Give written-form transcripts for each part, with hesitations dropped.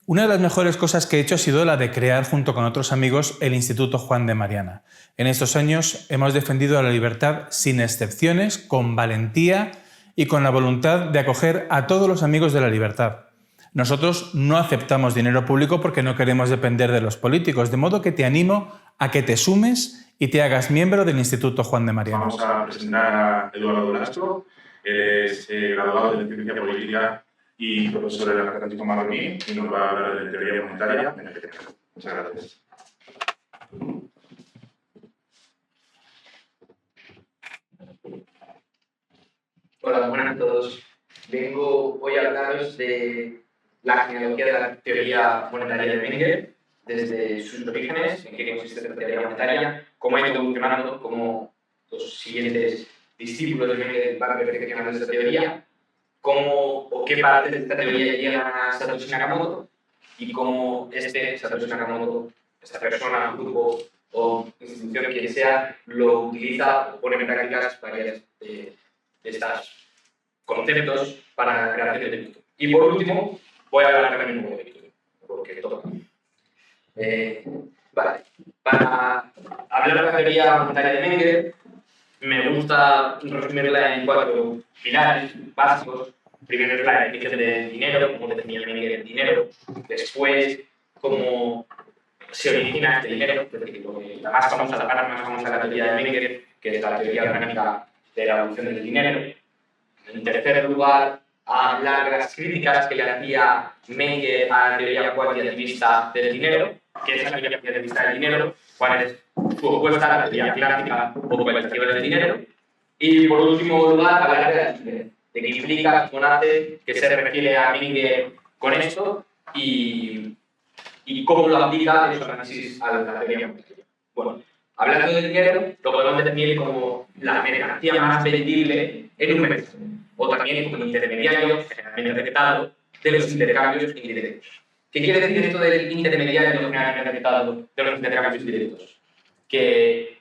Una de las mejores cosas que he hecho ha sido la de crear, junto con otros amigos, el Instituto Juan de Mariana. En estos años hemos defendido la libertad sin excepciones, con valentía y con la voluntad de acoger a todos los amigos de la libertad. Nosotros no aceptamos dinero público porque no queremos depender de los políticos, de modo que te animo a que te sumes y te hagas miembro del Instituto Juan de Mariana. Vamos a presentar a Eduardo Velasco, es graduado de Ciencia Política y profesor de la Francisco Marroquín, y nos va a hablar de teoría monetaria energética. Muchas gracias. Hola, buenas a todos. Vengo hoy a hablaros de la genealogía de la teoría monetaria de Menger, desde sus orígenes, en qué consiste esta teoría monetaria, cómo ha ido evolucionando, cómo los siguientes discípulos de Menger van perfeccionando esta teoría, cómo o qué partes de esta teoría llegan a Satoshi Nakamoto y cómo Satoshi Nakamoto, esta persona, grupo o institución que sea, lo utiliza o pone en prácticas varias de estos conceptos para la creación de Bitcoin. Y por último, voy a hablar también un poco de Bitcoin, porque toca. Vale, para hablar de la teoría monetaria de Menger, me gusta resumirla en 4 pilares básicos. Primero es la definición de dinero, cómo definía Menger el dinero. Después, cómo se origina este dinero, es decir, la más famosa, la parte más famosa de la teoría de Menger, que es la teoría orgánica de la evolución del dinero. En tercer lugar, a hablar de las críticas que le hacía Menger a la teoría cuantitativista del dinero, que es la teoría cuantitativista del dinero, cuál es su opuesta a la teoría clásica o cualitativa del dinero. Y por último lugar, hablar de la liquidez, de qué implica, cómo nace, qué se refiere a Menger con esto y cómo lo aplica en su análisis a la teoría monetaria. Bueno, hablando del dinero, lo podemos definir como la mercancía más vendible en un mercado, o también como un intermediario, generalmente respetado, de los intercambios indirectos. ¿Qué quiere decir esto del intermediario generalmente respetado de los intercambios indirectos? Que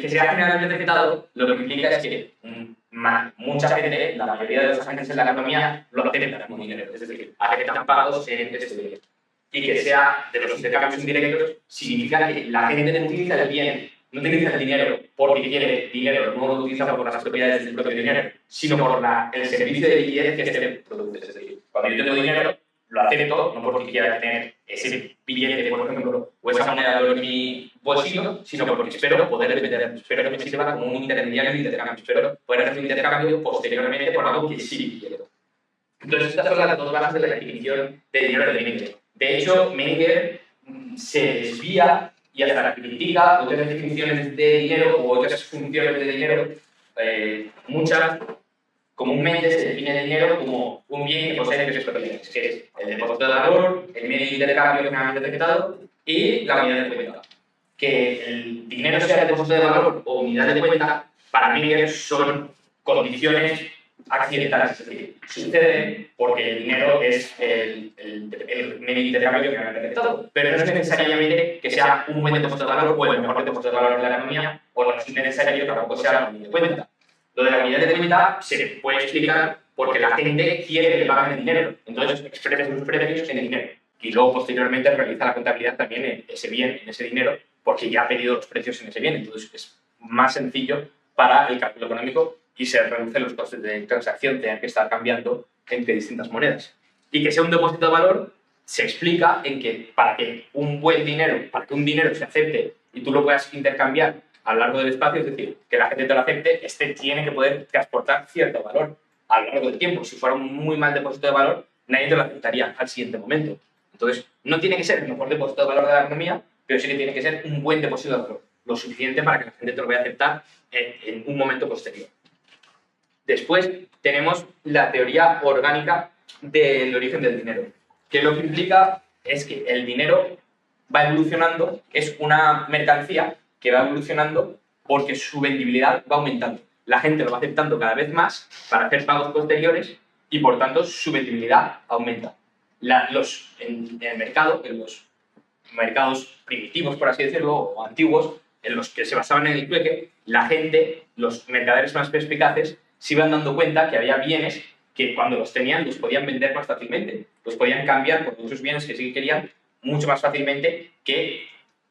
sea generalmente respetado lo que implica es que mucha gente, la mayoría de los agentes en la economía, lo aceptan como dinero, es decir, aceptan pagos en este dinero. Y que sea de los intercambios indirectos significa que la gente no utiliza el bien, no utiliza el dinero porque quiere dinero, no lo utiliza por las propiedades del propio dinero, sino por el servicio de liquidez que este produce. Es decir, cuando yo tengo dinero, lo acepto, no porque quiera tener ese billete, por ejemplo, o esa moneda de oro en mi bolsillo, sino porque espero poder vender, espero que me sirva como un intermediario de intercambio, espero poder hacer un intercambio posteriormente por algo que sí quiero. Entonces, estas son las dos bases de la definición de dinero de Menger. De hecho, Menger se desvía y hasta la critica otras definiciones de dinero o otras funciones de dinero. Muchas, comúnmente se define el dinero como un bien que posee tres propiedades, que es el depósito de valor, el medio de intercambio generalmente aceptado y la unidad de cuenta. Que el dinero sea depósito de valor o unidad de cuenta, para Menger son condiciones accidentales, es decir, sucede porque el dinero es el medio de intercambio que me ha detectado, pero no es necesariamente que sea un buen depósito de valor o el mejor depósito de valor de la economía, o no es necesario que tampoco sea la unidad de cuenta. Lo de la unidad de cuenta se puede explicar porque la gente quiere que le paguen el dinero, entonces expresa sus precios en el dinero y luego posteriormente realiza la contabilidad también en ese bien, en ese dinero, porque ya ha pedido los precios en ese bien, entonces es más sencillo para el cálculo económico y se reducen los costes de transacción, tener que estar cambiando entre distintas monedas. Y que sea un depósito de valor se explica en que para que un buen dinero, para que un dinero se acepte y tú lo puedas intercambiar a lo largo del espacio, es decir, que la gente te lo acepte, tiene que poder transportar cierto valor a lo largo del tiempo. Si fuera un muy mal depósito de valor, nadie te lo aceptaría al siguiente momento. Entonces, no tiene que ser el mejor depósito de valor de la economía, pero sí que tiene que ser un buen depósito de valor, lo suficiente para que la gente te lo vaya a aceptar en un momento posterior. Después tenemos la teoría orgánica del origen del dinero, que lo que implica es que el dinero va evolucionando, es una mercancía que va evolucionando porque su vendibilidad va aumentando. La gente lo va aceptando cada vez más para hacer pagos posteriores y por tanto su vendibilidad aumenta. En el mercado, en los mercados primitivos, por así decirlo, o antiguos, en los que se basaban en el trueque, la gente, los mercaderes más perspicaces, se iban dando cuenta que había bienes que cuando los tenían los podían vender más fácilmente, los podían cambiar por otros bienes que sí que querían mucho más fácilmente que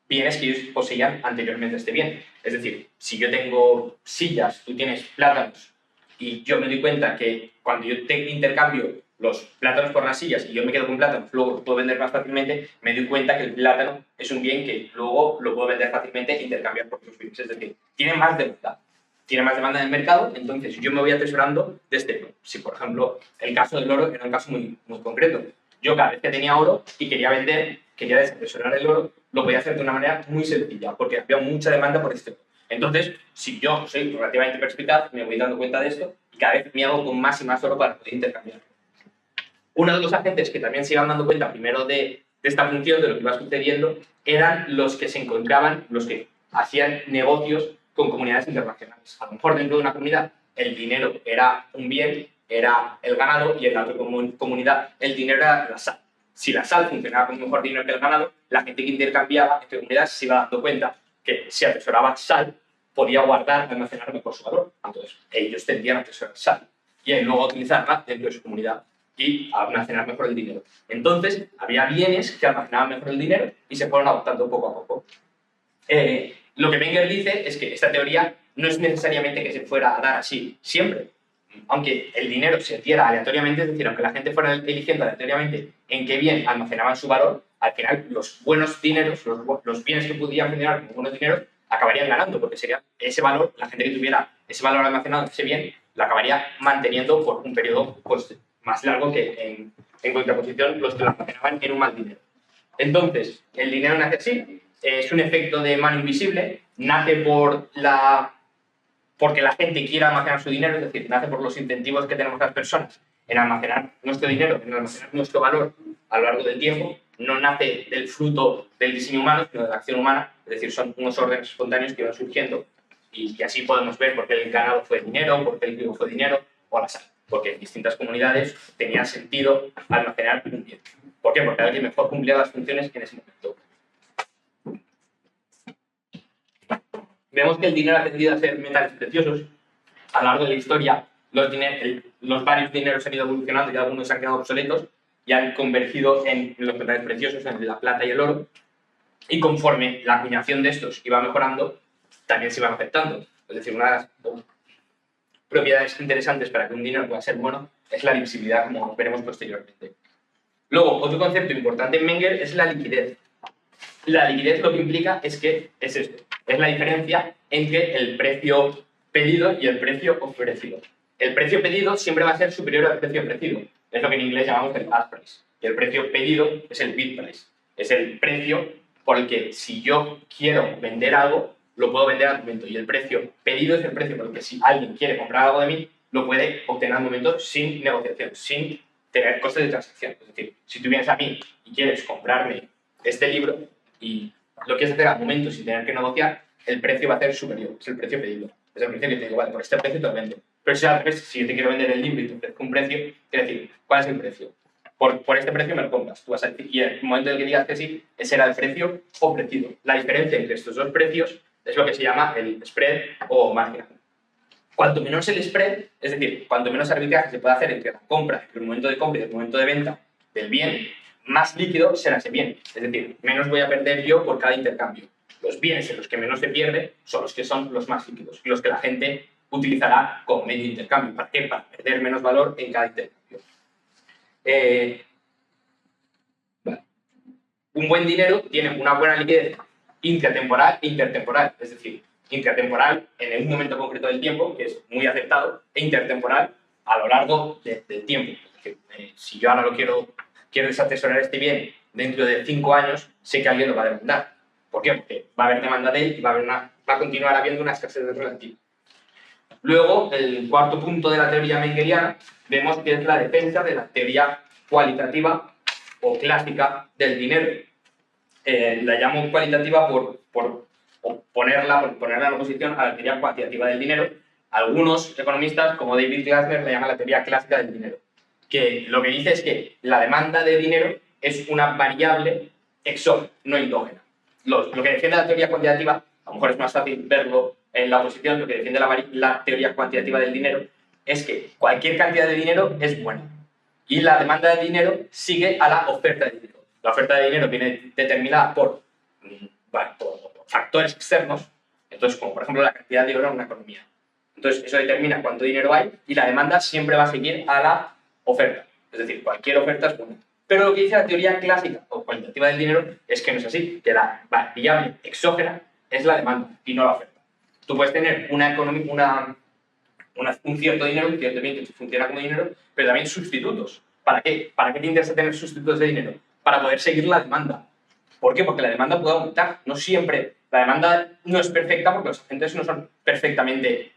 bienes que ellos poseían anteriormente a este bien. Es decir, si yo tengo sillas, tú tienes plátanos, y yo me doy cuenta que cuando yo te intercambio los plátanos por las sillas y yo me quedo con plátanos, luego los puedo vender más fácilmente, me doy cuenta que el plátano es un bien que luego lo puedo vender fácilmente e intercambiar por otros bienes. Es decir, tiene más demanda en el mercado, entonces yo me voy atesorando de este. Si, por ejemplo, el caso del oro era un caso muy, muy concreto. Yo cada vez que tenía oro y quería vender, quería desatesorar el oro, lo podía hacer de una manera muy sencilla, porque había mucha demanda por este oro. Entonces, si yo soy relativamente perspicaz, me voy dando cuenta de esto y cada vez me hago con más y más oro para poder intercambiar. Uno de los agentes que también se iban dando cuenta primero de esta función, de lo que iba sucediendo, eran los que se encontraban, los que hacían negocios con comunidades internacionales. A lo mejor dentro de una comunidad el dinero era un bien, era el ganado, y en la otra comunidad el dinero era la sal. Si la sal funcionaba con mejor dinero que el ganado, la gente que intercambiaba entre comunidades se iba dando cuenta que si atesoraba sal, podía guardar, almacenar mejor su valor. Entonces, ellos tendían a atesorar sal y luego utilizarla dentro de su comunidad y almacenar mejor el dinero. Entonces, había bienes que almacenaban mejor el dinero y se fueron adoptando poco a poco. Lo que Menger dice es que esta teoría no es necesariamente que se fuera a dar así siempre. Aunque el dinero se diera aleatoriamente, es decir, aunque la gente fuera eligiendo aleatoriamente en qué bien almacenaban su valor, al final los buenos dineros, los bienes que podían generar como buenos dineros, acabarían ganando, porque sería ese valor, la gente que tuviera ese valor almacenado, ese bien, lo acabaría manteniendo por un periodo pues, más largo que en contraposición los que lo almacenaban en un mal dinero. Entonces, el dinero nace así, es un efecto de mano invisible, nace porque la gente quiere almacenar su dinero, es decir, nace por los incentivos que tenemos las personas en almacenar nuestro dinero, en almacenar nuestro valor a lo largo del tiempo. No nace del fruto del diseño humano, sino de la acción humana, es decir, son unos órdenes espontáneos que van surgiendo y así podemos ver por qué el ganado fue dinero, por qué el trigo fue dinero o la sal, porque en distintas comunidades tenía sentido almacenar un bien. ¿Por qué? Porque alguien mejor cumplía las funciones en ese momento. Vemos que el dinero ha tendido a ser metales preciosos. A lo largo de la historia, los varios dineros han ido evolucionando y algunos se han quedado obsoletos y han convergido en los metales preciosos, en la plata y el oro. Y conforme la acuñación de estos iba mejorando, también se iban afectando. Es decir, una de las propiedades interesantes para que un dinero pueda ser bueno es la divisibilidad, como veremos posteriormente. Luego, otro concepto importante en Menger es la liquidez. La liquidez lo que implica es que es esto. Es la diferencia entre el precio pedido y el precio ofrecido. El precio pedido siempre va a ser superior al precio ofrecido. Es lo que en inglés llamamos el ask price. Y el precio pedido es el bid price. Es el precio por el que si yo quiero vender algo, lo puedo vender al momento. Y el precio pedido es el precio por el que si alguien quiere comprar algo de mí, lo puede obtener al momento sin negociación, sin tener costes de transacción. Es decir, si tú vienes a mí y quieres comprarme este libro y lo quieres hacer al momento sin tener que negociar, el precio va a ser superior, es el precio pedido. Es el precio que te digo, vale, por este precio te lo vendo. Pero si al revés, si yo te quiero vender el libro y te ofrezco un precio, quiero decir, ¿cuál es el precio? Por este precio me lo compras. Tú vas a decir, y en el momento en el que digas que sí, ese era el precio ofrecido. La diferencia entre estos dos precios es lo que se llama el spread o margen. Cuanto menos el spread, es decir, cuanto menos arbitraje se puede hacer entre la compra, el momento de compra y el momento de venta del bien, más líquido será ese bien. Es decir, menos voy a perder yo por cada intercambio. Los bienes en los que menos se pierde son los que son los más líquidos y los que la gente utilizará como medio de intercambio. ¿Para qué? Para perder menos valor en cada intercambio. Vale. Un buen dinero tiene una buena liquidez intratemporal e intertemporal. Es decir, intratemporal en un momento concreto del tiempo, que es muy aceptado, e intertemporal a lo largo del tiempo. Es decir, si yo ahora quiero desatesorar este bien dentro de 5 años, sé que alguien lo va a demandar. ¿Por qué? Porque va a haber demanda de él y va a continuar habiendo una escasez de relativo. Luego, el cuarto punto de la teoría mengeriana, vemos que es la defensa de la teoría cualitativa o clásica del dinero. La llamo cualitativa por ponerla en oposición a la teoría cuantitativa del dinero. Algunos economistas, como David Glasner, la llaman la teoría clásica del dinero, que lo que dice es que la demanda de dinero es una variable exógena, no endógena. Lo que defiende la teoría cuantitativa, a lo mejor es más fácil verlo en la oposición, lo que defiende la teoría cuantitativa del dinero, es que cualquier cantidad de dinero es buena y la demanda de dinero sigue a la oferta de dinero. La oferta de dinero viene determinada por factores externos, entonces como por ejemplo la cantidad de oro en una economía. Entonces eso determina cuánto dinero hay y la demanda siempre va a seguir a la oferta. Es decir, cualquier oferta es buena. Pero lo que dice la teoría clásica o cuantitativa del dinero es que no es así, que la variable exógena es la demanda y no la oferta. Tú puedes tener una economía, un cierto dinero, un cierto bien que funciona como dinero, pero también sustitutos. ¿Para qué? ¿Para qué te interesa tener sustitutos de dinero? Para poder seguir la demanda. ¿Por qué? Porque la demanda puede aumentar. No siempre. La demanda no es perfecta porque los agentes no son perfectamente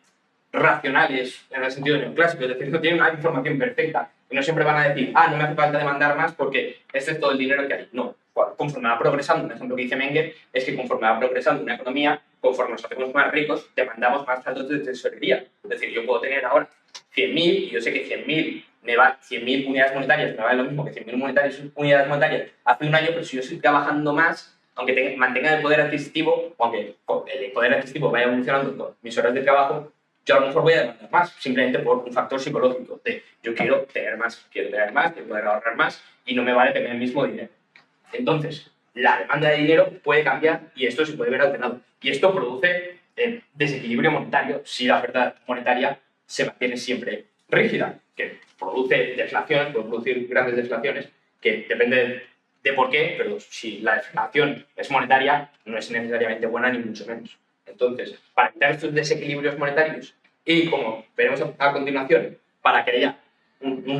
racionales en el sentido neoclásico, es decir, no tienen una información perfecta y no siempre van a decir, no me hace falta demandar más porque este es todo el dinero que hay. No, conforme va progresando, un ejemplo que dice Menger es que conforme va progresando una economía, conforme nos hacemos más ricos, demandamos más saldos de tesorería. Es decir, yo puedo tener ahora 100.000 y yo sé que 100.000 unidades monetarias me valen lo mismo que 100.000 unidades monetarias hace un año, pero si yo estoy trabajando más, aunque mantenga el poder adquisitivo, aunque el poder adquisitivo vaya evolucionando con mis horas de trabajo, yo a lo mejor voy a demandar más, simplemente por un factor psicológico de yo quiero tener más, quiero poder ahorrar más y no me vale tener el mismo dinero. Entonces, la demanda de dinero puede cambiar y esto se puede ver alterado. Y esto produce desequilibrio monetario si la oferta monetaria se mantiene siempre rígida, que produce deflación, puede producir grandes deflaciones, que depende de por qué, pero si la deflación es monetaria, no es necesariamente buena ni mucho menos. Entonces, para evitar estos desequilibrios monetarios y, como veremos a continuación, para que haya un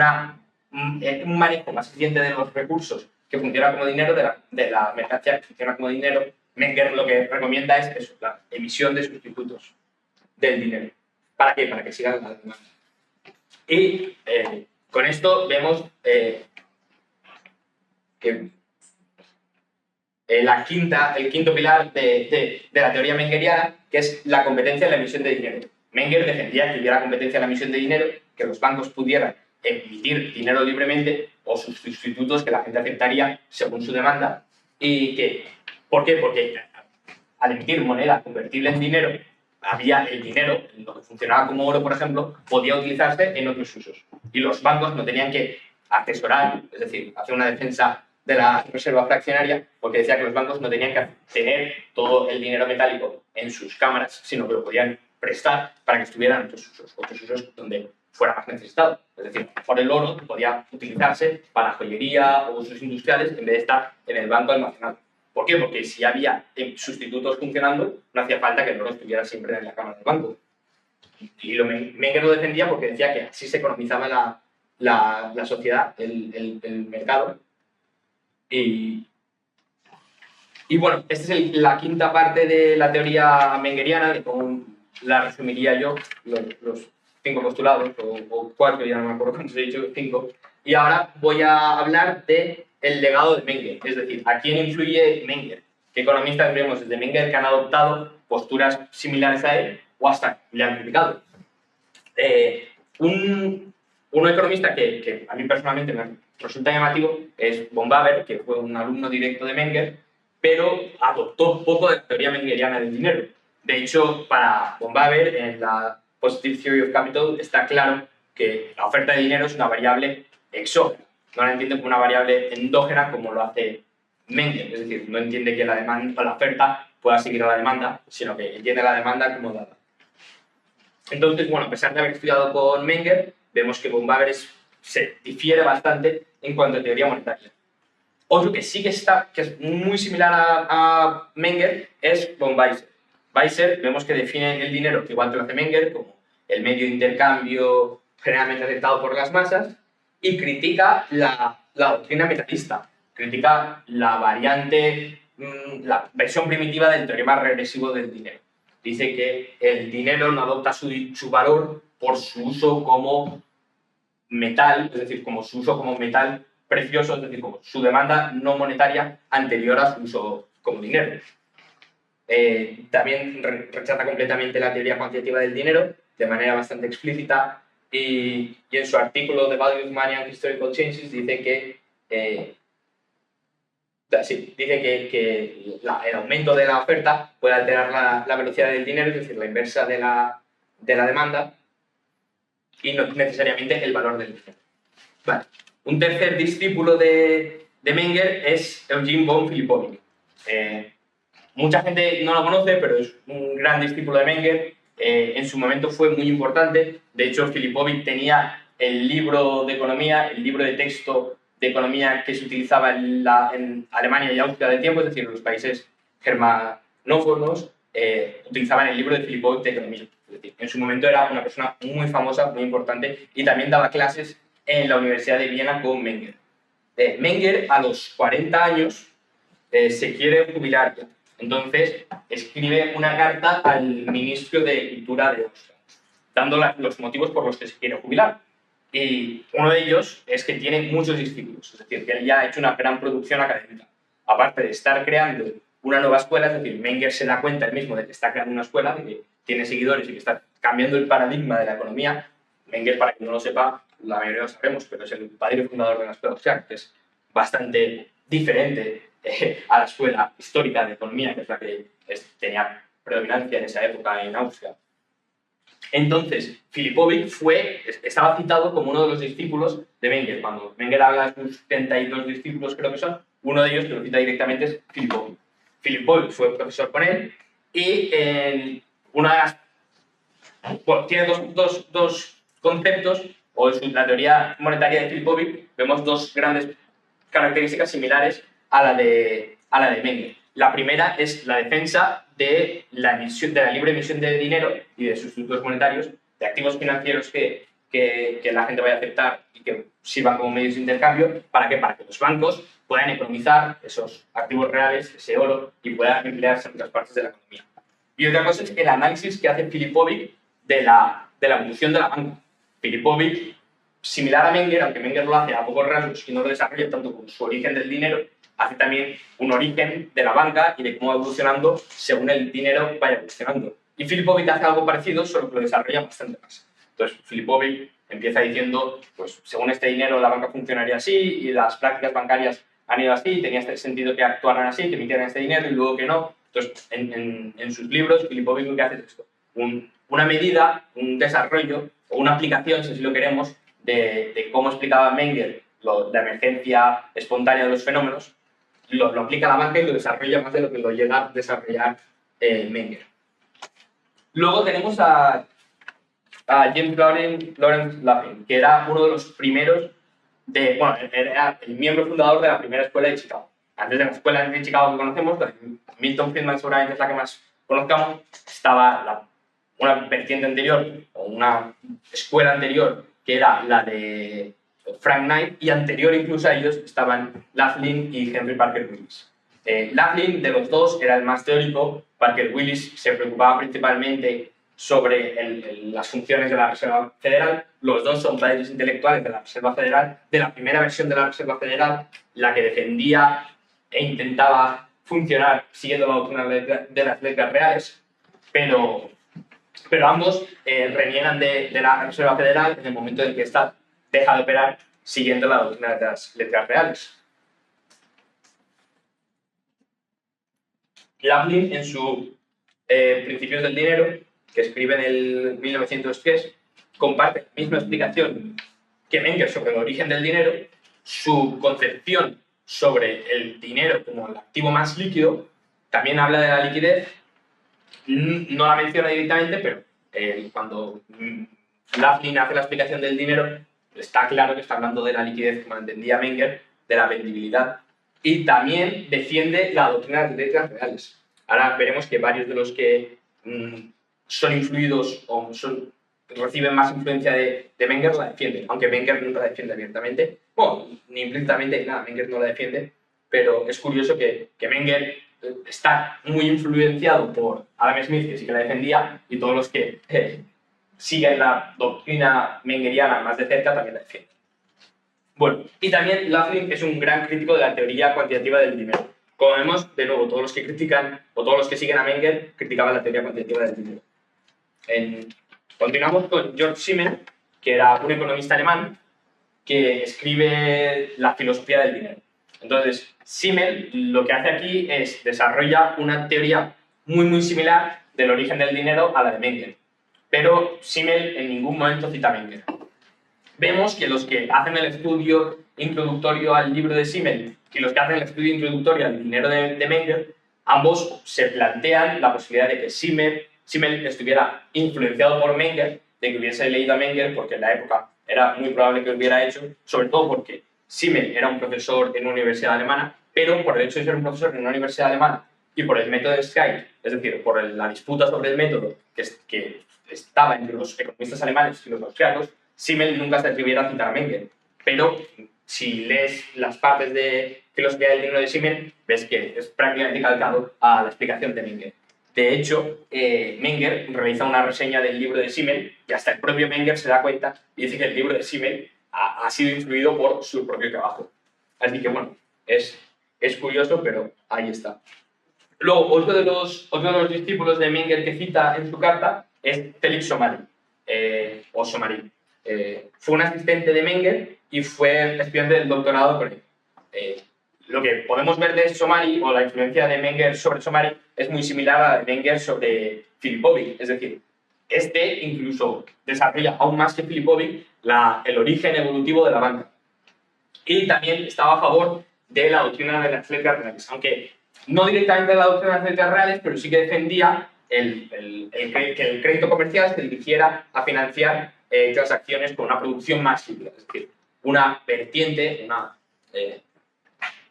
manejo más eficiente de los recursos que funciona como dinero, de la mercancía que funciona como dinero, Menger lo que recomienda es eso, la emisión de sustitutos del dinero. ¿Para qué? Para que sigan la demanda. Y con esto vemos que el quinto pilar de la teoría mengeriana, que es la competencia en la emisión de dinero. Menger defendía que hubiera competencia en la emisión de dinero, que los bancos pudieran emitir dinero libremente o sus sustitutos que la gente aceptaría según su demanda. ¿Y que, por qué? Porque al emitir moneda convertible en dinero, había el dinero, lo que funcionaba como oro, por ejemplo, podía utilizarse en otros usos. Y los bancos no tenían que atesorar, es decir, hacer una defensa de la reserva fraccionaria, porque decía que los bancos no tenían que tener todo el dinero metálico en sus cámaras, sino que lo podían prestar para que estuvieran en otros usos donde fuera más necesitado. Es decir, por el oro podía utilizarse para joyería o usos industriales en vez de estar en el banco almacenado. ¿Por qué? Porque si había sustitutos funcionando, no hacía falta que el oro estuviera siempre en la cámara del banco. Y Menger lo defendía porque decía que así se economizaba la sociedad, el mercado. Y bueno, esta es la quinta parte de la teoría mengeriana, de cómo la resumiría yo, los 5 postulados, o 4, ya no me acuerdo cuántos he dicho, 5. Y ahora voy a hablar del legado de Menger, es decir, ¿a quién influye Menger? ¿Qué economistas vemos desde Menger que han adoptado posturas similares a él o hasta le han criticado? Un economista que a mí personalmente me resulta llamativo es von Baber, que fue un alumno directo de Menger, pero adoptó poco de la teoría mengeriana del dinero. De hecho, para von Baber, en la Positive Theory of Capital, está claro que la oferta de dinero es una variable exógena. No la entiende como una variable endógena como lo hace Menger. Es decir, no entiende que la demanda o la oferta pueda seguir a la demanda, sino que entiende la demanda como dada. Entonces, bueno, a pesar de haber estudiado con Menger, vemos que von Baber se difiere bastante en cuanto a teoría monetaria. Otro que sí que es muy similar a Menger es von Weiser. Weiser vemos que define el dinero, que igual que lo hace Menger, como el medio de intercambio generalmente aceptado por las masas, y critica la doctrina metalista, critica la variante, la versión primitiva del teorema regresivo del dinero. Dice que el dinero no adopta su valor por su uso como metal, es decir, como su uso como metal precioso, es decir, como su demanda no monetaria anterior a su uso como dinero. También rechaza completamente la teoría cuantitativa del dinero de manera bastante explícita y en su artículo The Value of Money and Historical Changes dice que el aumento de la oferta puede alterar la velocidad del dinero, es decir, la inversa de la demanda, y no necesariamente el valor del dinero. Vale. Un tercer discípulo de Menger es Eugene von Filipovic. Mucha gente no lo conoce, pero es un gran discípulo de Menger. En su momento fue muy importante. De hecho, Filipovic tenía el libro de economía, el libro de texto de economía que se utilizaba en Alemania y Austria del tiempo, es decir, los países germanófonos, utilizaban el libro de Filipovic de economía. Es decir, en su momento era una persona muy famosa, muy importante, y también daba clases en la Universidad de Viena con Menger. Menger, a los 40 años, se quiere jubilar ya. Entonces, escribe una carta al ministro de Cultura de Austria, dando los motivos por los que se quiere jubilar. Y uno de ellos es que tiene muchos discípulos, es decir, que él ya ha hecho una gran producción académica. Aparte de estar creando una nueva escuela, es decir, Menger se da cuenta él mismo de que está creando una escuela, de que tiene seguidores y que está cambiando el paradigma de la economía. Menger, para quien no lo sepa, la mayoría lo sabemos, pero es el padre fundador de la escuela austriaca, que es bastante diferente a la escuela histórica de economía, que es la que tenía predominancia en esa época en Austria. Entonces, Filipovic estaba citado como uno de los discípulos de Menger. Cuando Menger habla de sus 72 discípulos, creo que son, uno de ellos que lo cita directamente es Filipovic. Filipovic fue profesor con él y tiene dos conceptos, o en la teoría monetaria de Filipovic vemos dos grandes características similares a la de Menger. La primera es la defensa de la libre emisión de dinero y de sustitutos monetarios, de activos financieros que la gente vaya a aceptar y que sirvan como medios de intercambio. ¿Para qué? Para que los bancos puedan economizar esos activos reales, ese oro, y puedan emplearse en otras partes de la economía. Y otra cosa es el análisis que hace Filipovic de la evolución de la banca. Filipovic, similar a Menger, aunque Menger lo hace a pocos rasgos y no lo desarrolla tanto como su origen del dinero, hace también un origen de la banca y de cómo va evolucionando según el dinero vaya evolucionando. Y Filipovic hace algo parecido, solo que lo desarrolla bastante más. Entonces, Filipovic empieza diciendo, pues según este dinero la banca funcionaría así y las prácticas bancarias han ido así, tenía este sentido que actuaran así, que emitieran este dinero y luego que no. Entonces, en sus libros, Filipovic lo que hace es esto, una medida, un desarrollo o una aplicación, si así lo queremos, de cómo explicaba Menger la emergencia espontánea de los fenómenos, lo aplica a la banca y lo desarrolla más de lo que lo llega a desarrollar Menger. Luego tenemos a James Lawrence Lapin, que era uno de los primeros, era el miembro fundador de la primera escuela de Chicago. Antes de la escuela de Chicago que conocemos, la de Milton Friedman seguramente es la que más conozcamos, estaba una vertiente anterior, o una escuela anterior, que era la de Frank Knight, y anterior incluso a ellos estaban Laughlin y Henry Parker Willis. Laughlin, de los dos, era el más teórico. Parker Willis se preocupaba principalmente sobre las funciones de la Reserva Federal. Los dos son padres intelectuales de la Reserva Federal, de la primera versión de la Reserva Federal, la que defendía e intentaba funcionar siguiendo la doctrina de las letras reales, pero ambos reniegan de la Reserva Federal en el momento en que ésta deja de operar siguiendo la doctrina de las letras reales. Laughlin, en su Principios del Dinero, que escribe en el 1903, comparte la misma explicación que Menger sobre el origen del dinero, su concepción sobre el dinero como el activo más líquido. También habla de la liquidez, no la menciona directamente, pero cuando Laughlin hace la explicación del dinero, está claro que está hablando de la liquidez, como entendía Menger, de la vendibilidad, y también defiende la doctrina de las letras reales. Ahora veremos que varios de los que son influidos o reciben más influencia de Menger la defienden, aunque Menger no la defiende abiertamente, bueno, ni implícitamente ni nada, Menger no la defiende, pero es curioso que Menger está muy influenciado por Adam Smith, que sí que la defendía, y todos los que siguen la doctrina mengeriana más de cerca también la defienden. Bueno, y también Laughlin es un gran crítico de la teoría cuantitativa del dinero. Como vemos, de nuevo, todos los que critican o todos los que siguen a Menger criticaban la teoría cuantitativa del dinero. Continuamos con Georg Simmel, que era un economista alemán que escribe la filosofía del dinero. Entonces, Simmel lo que hace aquí es desarrolla una teoría muy similar del origen del dinero a la de Menger. pero Simmel en ningún momento cita a Menger. Vemos que los que hacen el estudio introductorio al libro de Simmel y los que hacen el estudio introductorio al dinero de Menger, ambos se plantean la posibilidad de que Simmel estuviera influenciado por Menger, de que hubiese leído a Menger, porque en la época era muy probable que lo hubiera hecho, sobre todo porque Simmel era un profesor en una universidad alemana, pero por el hecho de ser un profesor en una universidad alemana y por el método de Skype, es decir, por la disputa sobre el método que estaba entre los economistas alemanes y los austriacos, Simmel nunca se atreviera a citar a Menger. Pero si lees las partes de filosofía del dinero de Simmel, ves que es prácticamente calcado a la explicación de Menger. De hecho, Menger realiza una reseña del libro de Simmel y hasta el propio Menger se da cuenta y dice que el libro de Simmel ha sido influido por su propio trabajo. Así que, bueno, es curioso, pero ahí está. Luego, otro de los discípulos de Menger que cita en su carta es Felix Somary, o Somary. Fue un asistente de Menger y fue estudiante del doctorado con él. Lo que podemos ver de Somary, o la influencia de Menger sobre Somary, es muy similar a la de Menger sobre Filipovic. Es decir, este incluso desarrolla aún más que Filipovic el origen evolutivo de la banca. Y también estaba a favor de la doctrina de las letras reales, aunque no directamente de la doctrina de las letras reales, pero sí que defendía que el crédito comercial se dirigiera a financiar transacciones con una producción más simple, es decir, una vertiente, una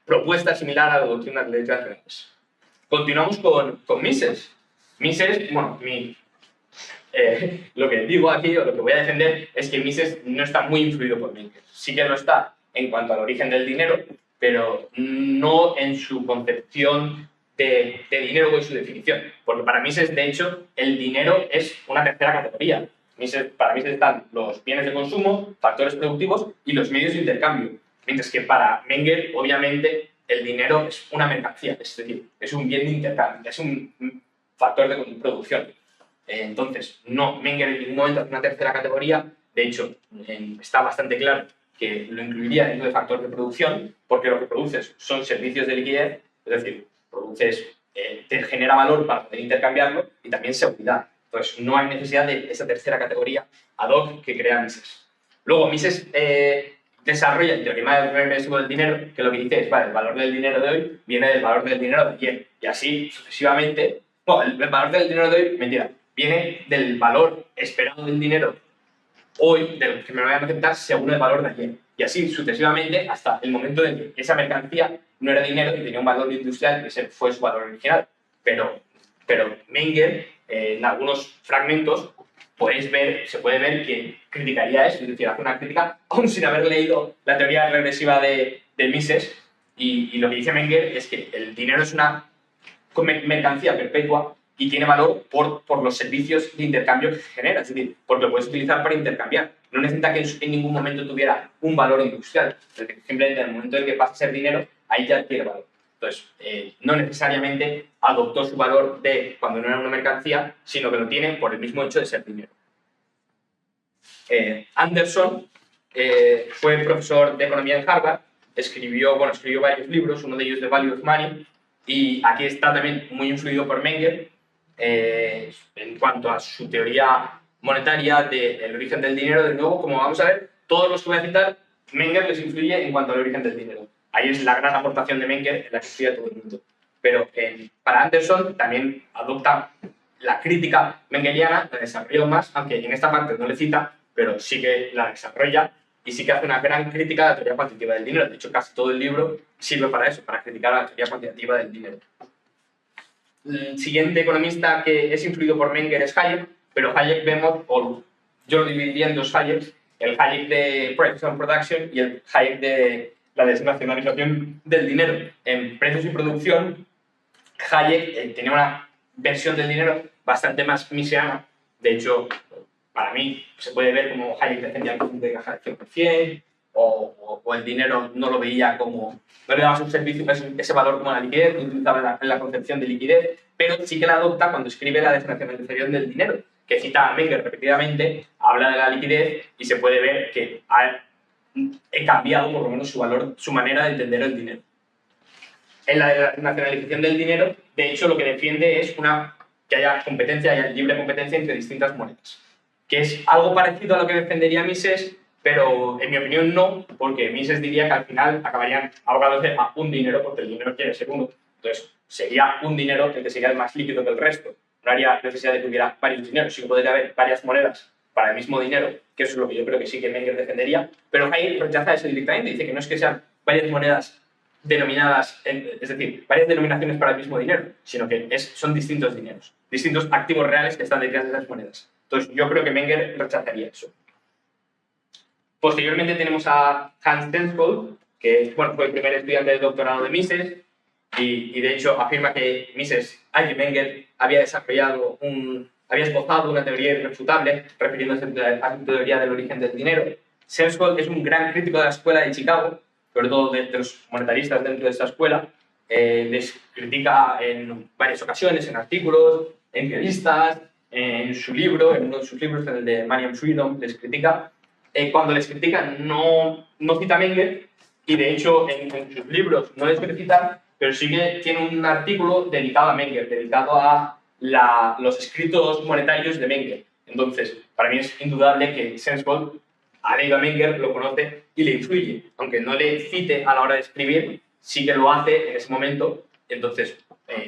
propuesta similar a la doctrina de las letras reales. Continuamos con Mises. Mises, bueno, lo que digo aquí, o lo que voy a defender, es que Mises no está muy influido por Menger. Sí que lo está en cuanto al origen del dinero, pero no en su concepción de dinero o en su definición. Porque para Mises, de hecho, el dinero es una tercera categoría. Para Mises están los bienes de consumo, factores productivos y los medios de intercambio. Mientras que para Menger, obviamente, el dinero es una mercancía, es decir, es un bien de intercambio, es un factor de producción. Entonces, no, Menger en ningún momento hace una tercera categoría. De hecho, está bastante claro que lo incluiría dentro de factor de producción, porque lo que produces son servicios de liquidez, es decir, te genera valor para poder intercambiarlo y también seguridad. Entonces, no hay necesidad de esa tercera categoría ad hoc que crea Mises. Luego, Mises desarrolla el teorema regresivo del dinero, que lo que dice es, vale, el valor del dinero de hoy viene del valor del dinero de ayer, y así sucesivamente. Bueno, el valor del dinero de hoy, mentira, viene del valor esperado del dinero hoy, del que me lo voy a aceptar, según el valor de ayer. Y así sucesivamente hasta el momento en que esa mercancía no era dinero y tenía un valor industrial, que ese fue su valor original. Pero Menger, en algunos fragmentos, se puede ver que criticaría eso, es decir, hace una crítica aún sin haber leído la teoría regresiva de Mises, y lo que dice Menger es que el dinero es una mercancía perpetua y tiene valor por los servicios de intercambio que genera, es decir, porque lo puedes utilizar para intercambiar. No necesita que en ningún momento tuviera un valor industrial, es decir, simplemente en el momento en que pasa a ser dinero, ahí ya tiene valor. Entonces, no necesariamente adoptó su valor de cuando no era una mercancía, sino que lo tiene por el mismo hecho de ser dinero. Anderson fue profesor de economía en Harvard, escribió varios libros, uno de ellos The Value of Money, y aquí está también muy influido por Menger en cuanto a su teoría monetaria del origen del dinero. De nuevo, como vamos a ver, todos los que voy a citar, Menger les influye en cuanto al origen del dinero. Ahí es la gran aportación de Menger en la que estudia todo el mundo. Pero para Anderson también adopta la crítica mengeriana, la desarrolla más, aunque en esta parte no le cita, pero sí que la desarrolla y sí que hace una gran crítica a la teoría cuantitativa del dinero. De hecho, casi todo el libro sirve para eso, para criticar a la teoría cuantitativa del dinero. El siguiente economista que es influido por Menger es Hayek, pero Hayek yo lo dividiría en dos Hayeks, el Hayek de Prices and Production y el Hayek de la desnacionalización del dinero. En precios y producción, Hayek tenía una versión del dinero bastante más miseana. De hecho, para mí se puede ver como Hayek defendía el conjunto de caja del 100%, o el dinero no lo veía como, no le daba su servicio, ese valor como la liquidez, no utilizaba en la concepción de liquidez, pero sí que la adopta cuando escribe la desnacionalización del dinero, que cita a Menger repetidamente, habla de la liquidez y se puede ver que he cambiado por lo menos su manera de entender el dinero. En la nacionalización del dinero, de hecho, lo que defiende es que haya libre competencia entre distintas monedas. que es algo parecido a lo que defendería Mises, pero en mi opinión no, porque Mises diría que al final acabarían abogándose a un dinero, porque el dinero quiere ser uno. Entonces, sería un dinero el que sería el más líquido que el resto. No haría necesidad de que hubiera varios dineros, sí que podría haber varias monedas para el mismo dinero, que eso es lo que yo creo que sí que Menger defendería, pero Hayek rechaza eso directamente, dice que no es que sean varias monedas denominadas, es decir, varias denominaciones para el mismo dinero, sino que son distintos dineros, distintos activos reales que están detrás de esas monedas. Entonces, yo creo que Menger rechazaría eso. Posteriormente tenemos a Hans Stensvold, que bueno, fue el primer estudiante de doctorado de Mises, y de hecho afirma que que Menger había esbozado una teoría irrefutable refiriéndose a su teoría del origen del dinero. Stensvold es un gran crítico de la escuela de Chicago, sobre todo de los monetaristas dentro de esta escuela. Les critica en varias ocasiones, en artículos, en revistas, en su libro, en uno de sus libros, en el de Money and Freedom, les critica. Cuando les critica no cita a Menger, y de hecho en sus libros no les suele citar, pero sí que tiene un artículo dedicado a Menger, dedicado a los escritos monetarios de Menger. Entonces, para mí es indudable que Stensvold ha leído a Menger, lo conoce y le influye. Aunque no le cite a la hora de escribir, sí que lo hace en ese momento. Entonces,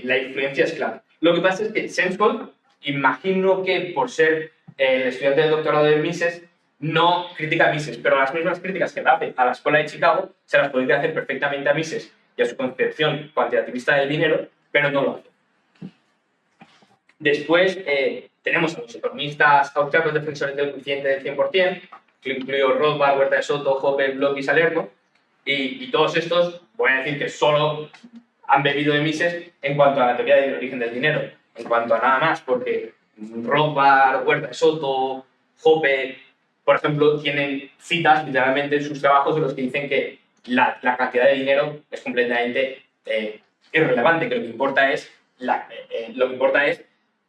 la influencia es clara. Lo que pasa es que Stensvold, imagino que por ser estudiante de doctorado de Mises, no critica a Mises, pero las mismas críticas que le hace a la escuela de Chicago se las podría hacer perfectamente a Mises y a su concepción cuantitativista del dinero, pero no lo hace. Después tenemos a los economistas austriacos defensores del coeficiente del 100%, que incluyo Rothbard, Huerta de Soto, Hoppe, Bloch y Salerno, y todos estos, voy a decir que solo han bebido de Mises en cuanto a la teoría del origen del dinero, en cuanto a nada más, porque Rothbard, Huerta de Soto, Hoppe, por ejemplo, tienen citas literalmente en sus trabajos en los que dicen que la cantidad de dinero es completamente irrelevante, que lo que importa es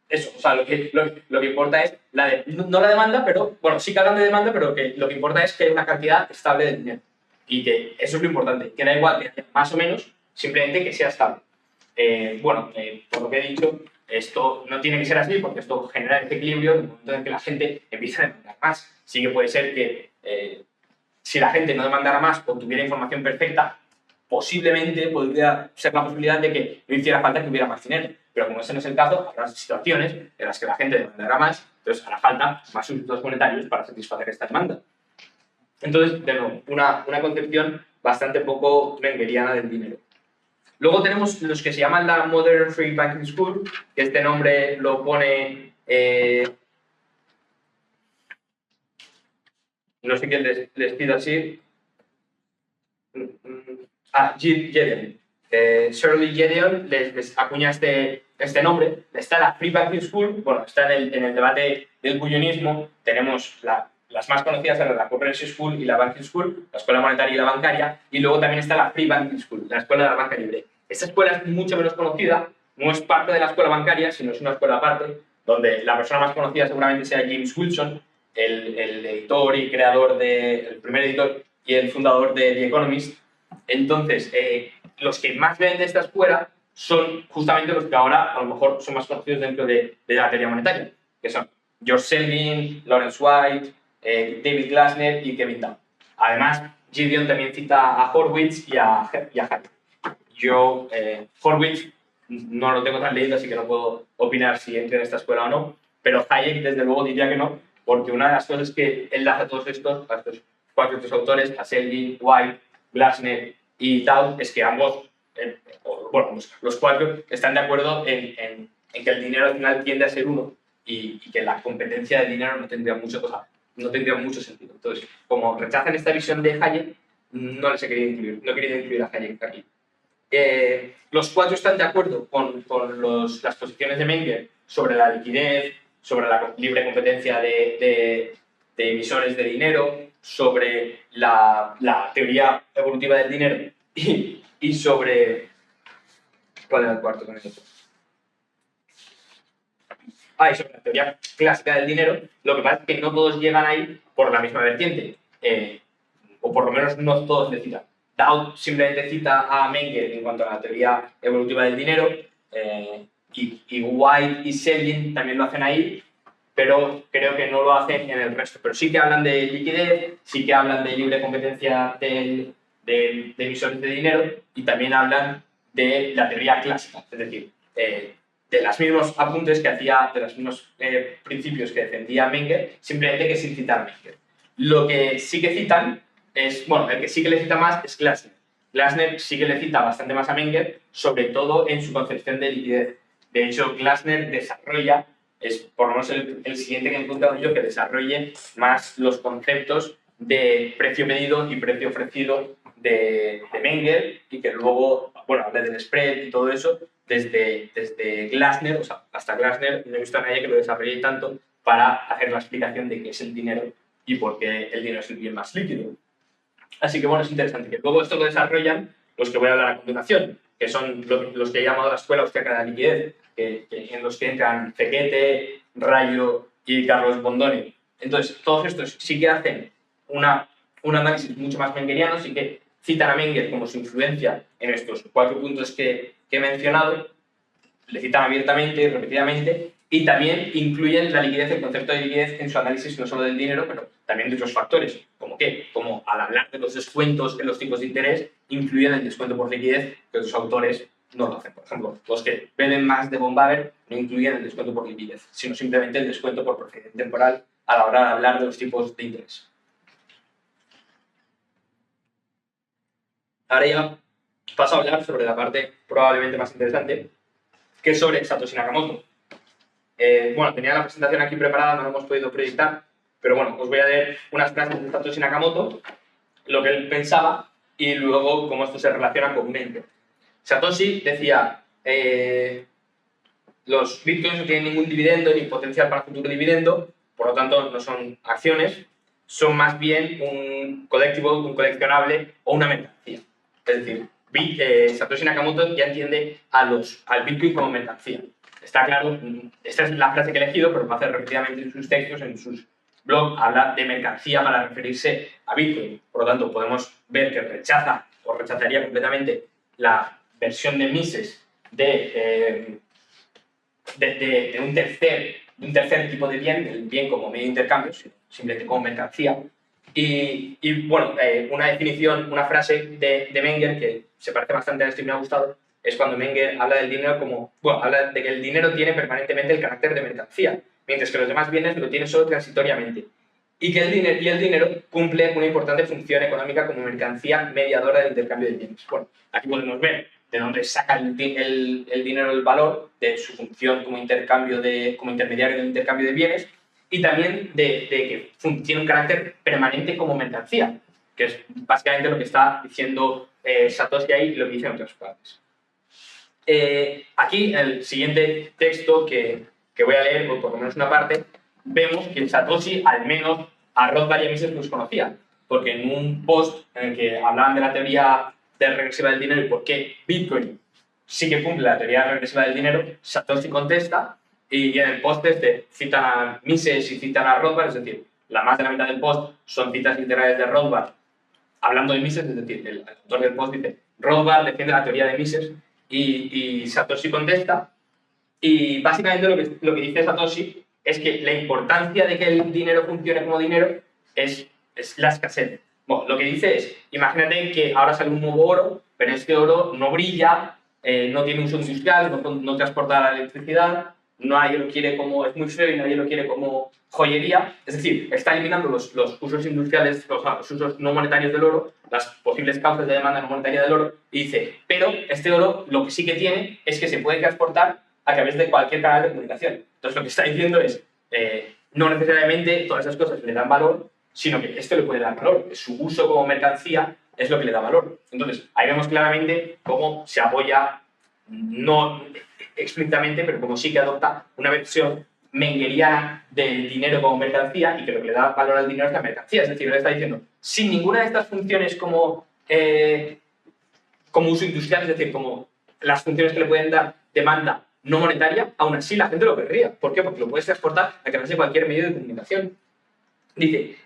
eso, o sea, lo que importa es no la demanda, pero, bueno, sí que hablan de demanda, pero que lo que importa es que hay una cantidad estable de dinero. Y que eso es lo importante, que da igual que haya más o menos, simplemente que sea estable. Por lo que he dicho, esto no tiene que ser así, porque esto genera desequilibrio en el momento en que la gente empieza a demandar más. Sí que puede ser que si la gente no demandara más o tuviera información perfecta, posiblemente podría ser la posibilidad de que no hiciera falta que hubiera más dinero. Pero como ese no es el caso, habrá situaciones en las que la gente demandará más, entonces hará falta más sustitutos monetarios para satisfacer esta demanda. Entonces, de nuevo, una concepción bastante poco mengeriana del dinero. Luego tenemos los que se llaman la Modern Free Banking School, que este nombre lo pone... no sé quién les pide así. Gedeon. Shirley Gedeon les acuña este nombre. Está la Free Banking School, bueno, está en el debate del bullonismo. Tenemos las más conocidas son la Comprehensive School y la Banking School, la escuela monetaria y la bancaria, y luego también está la Free Banking School, la escuela de la banca libre. Esta escuela es mucho menos conocida, no es parte de la escuela bancaria, sino es una escuela aparte, donde la persona más conocida seguramente sea James Wilson, el editor y creador el primer editor y el fundador de The Economist. Entonces, los que más ven de esta escuela son justamente los que ahora a lo mejor son más conocidos dentro de la teoría monetaria, que son George Selgin, Lawrence White, David Glasner y Kevin Dow. Además, Gideon también cita a Horwitz y a Hayek. Yo, Horwitz, no lo tengo tan leído, así que no puedo opinar si entra en esta escuela o no, pero Hayek, desde luego, diría que no, porque una de las cosas que enlaza a todos estos, a estos cuatro autores, a Selgin, White, Glasner y Dow, es que ambos, los cuatro, están de acuerdo en que el dinero al final tiende a ser uno y que la competencia del dinero no tendría mucho sentido. Entonces, como rechazan esta visión de Hayek, no les he querido incluir, no he querido incluir a Hayek aquí. Los cuatro están de acuerdo con las posiciones de Menger sobre la liquidez, sobre la libre competencia de emisores de dinero, sobre la teoría evolutiva del dinero y sobre... ¿Cuál era el cuarto con eso? Y sobre la teoría clásica del dinero. Lo que pasa es que no todos llegan ahí por la misma vertiente, o por lo menos no todos le citan. Dow simplemente cita a Menger en cuanto a la teoría evolutiva del dinero, y White y Selgin también lo hacen ahí, pero creo que no lo hacen en el resto. Pero sí que hablan de liquidez, sí que hablan de libre competencia de emisores de dinero y también hablan de la teoría clásica, es decir, de los mismos apuntes que hacía, de los mismos principios que defendía Menger, simplemente que sin citar a Menger. Lo que sí que citan es, bueno, el que sí que le cita más es Glasner. Glasner sí que le cita bastante más a Menger, sobre todo en su concepción de liquidez. De hecho, Glasner desarrolla, es por lo menos el siguiente que he encontrado yo, que desarrolle más los conceptos de precio medido y precio ofrecido de Menger y que luego, bueno, hable del spread y todo eso desde Glasner, o sea, hasta Glasner no he visto a nadie que lo desarrolle tanto para hacer la explicación de qué es el dinero y por qué el dinero es el bien más líquido. Así que bueno, es interesante que luego esto lo desarrollan los que voy a hablar a continuación, que son los que he llamado la escuela austriaca de la liquidez, en los que entran Fekete, Rayo y Carlos Bondone. Entonces, todos estos sí que hacen un análisis mucho más mengeriano, sí que citan a Menger como su influencia en estos 4 puntos que he mencionado, le citan abiertamente y repetidamente, y también incluyen la liquidez, el concepto de liquidez en su análisis no solo del dinero, pero también de otros factores, como qué, como al hablar de los descuentos en los tipos de interés, incluyen el descuento por liquidez, que otros autores no lo hacen. Por ejemplo, los que beben más de Bombaver no incluyen el descuento por liquidez, sino simplemente el descuento por procedencia temporal a la hora de hablar de los tipos de interés. Ahora ya paso a hablar sobre la parte probablemente más interesante, que es sobre Satoshi Nakamoto. Bueno, tenía la presentación aquí preparada, no la hemos podido proyectar, pero bueno, os voy a leer unas frases de Satoshi Nakamoto, lo que él pensaba y luego cómo esto se relaciona con Menger. Satoshi decía, los bitcoins no tienen ningún dividendo ni potencial para futuro dividendo, por lo tanto no son acciones, son más bien un collectible, un coleccionable o una mercancía. Es decir, Satoshi Nakamoto ya entiende al Bitcoin como mercancía. Está claro, esta es la frase que he elegido, pero lo hace repetidamente en sus textos, en sus blogs, habla de mercancía para referirse a Bitcoin. Por lo tanto, podemos ver que rechaza o rechazaría completamente la versión de Mises de un tercer tipo de bien, el bien como medio de intercambio, simplemente como mercancía. Y bueno, una definición, una frase de Menger que se parece bastante a esto y me ha gustado, es cuando Menger habla del dinero como, bueno, habla de que el dinero tiene permanentemente el carácter de mercancía, mientras que los demás bienes lo tienen solo transitoriamente. Y que el dinero cumple una importante función económica como mercancía mediadora del intercambio de bienes. Bueno, aquí podemos ver de dónde saca el dinero el valor, de su función como intermediario del intercambio de bienes, y también de que tiene un carácter permanente como mercancía, que es básicamente lo que está diciendo Satoshi ahí y lo que dicen otras partes. Aquí, en el siguiente texto que voy a leer, o por lo menos una parte, vemos que Satoshi, al menos a Rothbard y a Mises los conocía, porque en un post en el que hablaban de la teoría de regresiva del dinero y por qué Bitcoin sí que cumple la teoría regresiva del dinero, Satoshi contesta, y en el post citan a Mises y citan a Rothbard, es decir, la más de la mitad del post son citas literarias de Rothbard hablando de Mises, es decir, el autor del post dice Rothbard defiende la teoría de Mises y Satoshi contesta, y básicamente lo que dice Satoshi es que la importancia de que el dinero funcione como dinero es la escasez. Bueno, lo que dice es, imagínate que ahora sale un nuevo oro, pero este oro no brilla, no tiene uso industrial, no transporta la electricidad, nadie lo quiere como, es muy feo y nadie lo quiere como joyería. Es decir, está eliminando los usos industriales, los usos no monetarios del oro, las posibles causas de demanda no monetaria del oro, y dice, pero este oro lo que sí que tiene es que se puede transportar a través de cualquier canal de comunicación. Entonces lo que está diciendo es, no necesariamente todas esas cosas le dan valor, sino que esto le puede dar valor. Su uso como mercancía es lo que le da valor. Entonces, ahí vemos claramente cómo se apoya, no explícitamente, pero como sí que adopta una versión mengeriana del dinero como mercancía y que lo que le da valor al dinero es la mercancía. Es decir, le está diciendo, sin ninguna de estas funciones como uso industrial, es decir, como las funciones que le pueden dar demanda no monetaria, aún así la gente lo querría. ¿Por qué? Porque lo puedes transportar a través de cualquier medio de comunicación. Dice,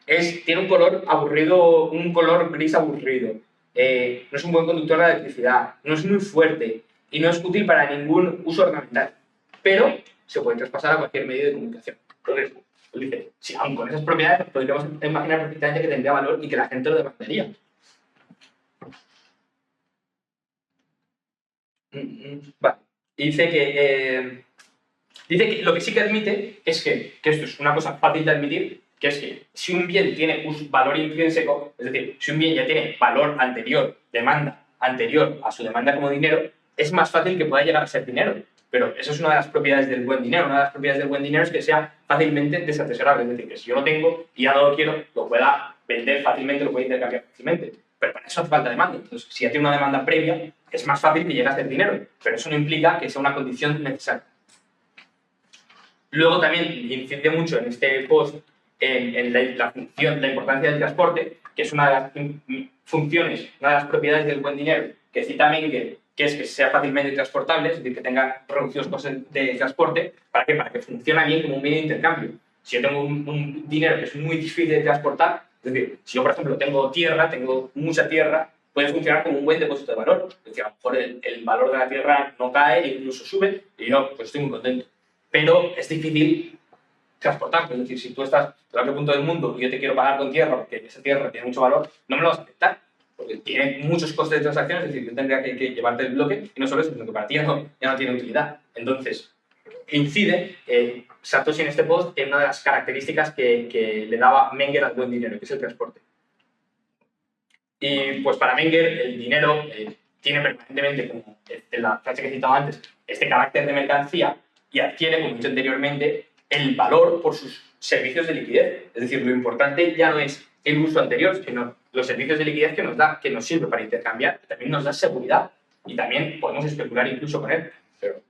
tiene un color aburrido, un color gris aburrido, no es un buen conductor de electricidad, no es muy fuerte y no es útil para ningún uso ornamental, pero se puede traspasar a cualquier medio de comunicación. Entonces, él dice, sí, aun con esas propiedades podríamos imaginar perfectamente que tendría valor y que la gente lo demandaría. Vale. Y dice que lo que sí que admite es que esto es una cosa fácil de admitir, que es que si un bien tiene un valor intrínseco, es decir, si un bien ya tiene valor anterior, demanda anterior a su demanda como dinero, es más fácil que pueda llegar a ser dinero. Pero eso es una de las propiedades del buen dinero. Una de las propiedades del buen dinero es que sea fácilmente desatesorable. Es decir, que si yo lo tengo y ya no lo quiero, lo pueda vender fácilmente, lo pueda intercambiar fácilmente. Pero para eso hace falta demanda. Entonces, si ya tiene una demanda previa, es más fácil que llegue a ser dinero. Pero eso no implica que sea una condición necesaria. Luego también incide mucho en este post en la importancia del transporte, que es una de las funciones, una de las propiedades del buen dinero que cita Menger, que es que sea fácilmente transportable, es decir, que tenga reducidos costes de transporte. ¿Para qué? Para que funcione bien como un medio de intercambio. Si yo tengo un dinero que es muy difícil de transportar, es decir, si yo, por ejemplo, tengo tierra, tengo mucha tierra, puede funcionar como un buen depósito de valor. Es decir, a lo mejor el valor de la tierra no cae e incluso sube, y yo pues estoy muy contento. Pero es difícil transportar. Es decir, si tú estás en otro punto del mundo y yo te quiero pagar con tierra porque esa tierra tiene mucho valor, no me lo vas a aceptar, porque tiene muchos costes de transacción. Es decir, yo tendría que llevarte el bloque, y no solo eso, sino que para ti ya no tiene utilidad. Entonces, incide Satoshi en este post en una de las características que le daba Menger al buen dinero, que es el transporte. Y pues para Menger el dinero tiene permanentemente, como en la frase que he citado antes, este carácter de mercancía, y adquiere, como he dicho anteriormente, el valor por sus servicios de liquidez. Es decir, lo importante ya no es el uso anterior, sino los servicios de liquidez que nos da, que nos sirve para intercambiar, también nos da seguridad, y también podemos especular incluso con él. Pero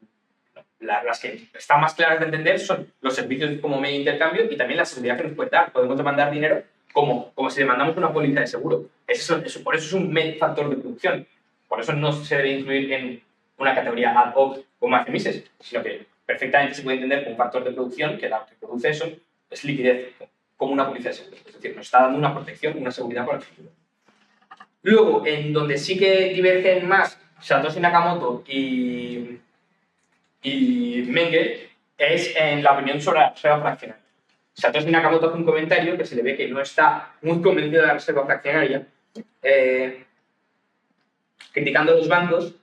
las que están más claras de entender son los servicios como medio de intercambio y también la seguridad que nos puede dar. Podemos demandar dinero como si demandamos una póliza de seguro. Por eso es un factor de producción. Por eso no se debe incluir en una categoría ad hoc como hace Mises, sino que perfectamente se puede entender como un factor de producción que lo que produce eso es liquidez, como una póliza de seguro. Es decir, nos está dando una protección, una seguridad para el futuro. Luego, en donde sí que divergen más Satoshi Nakamoto y Menger es en la opinión sobre la reserva fraccionaria. Satoshi Nakamoto hace un comentario que se le ve que no está muy convencido de la reserva fraccionaria, criticando a los bancos.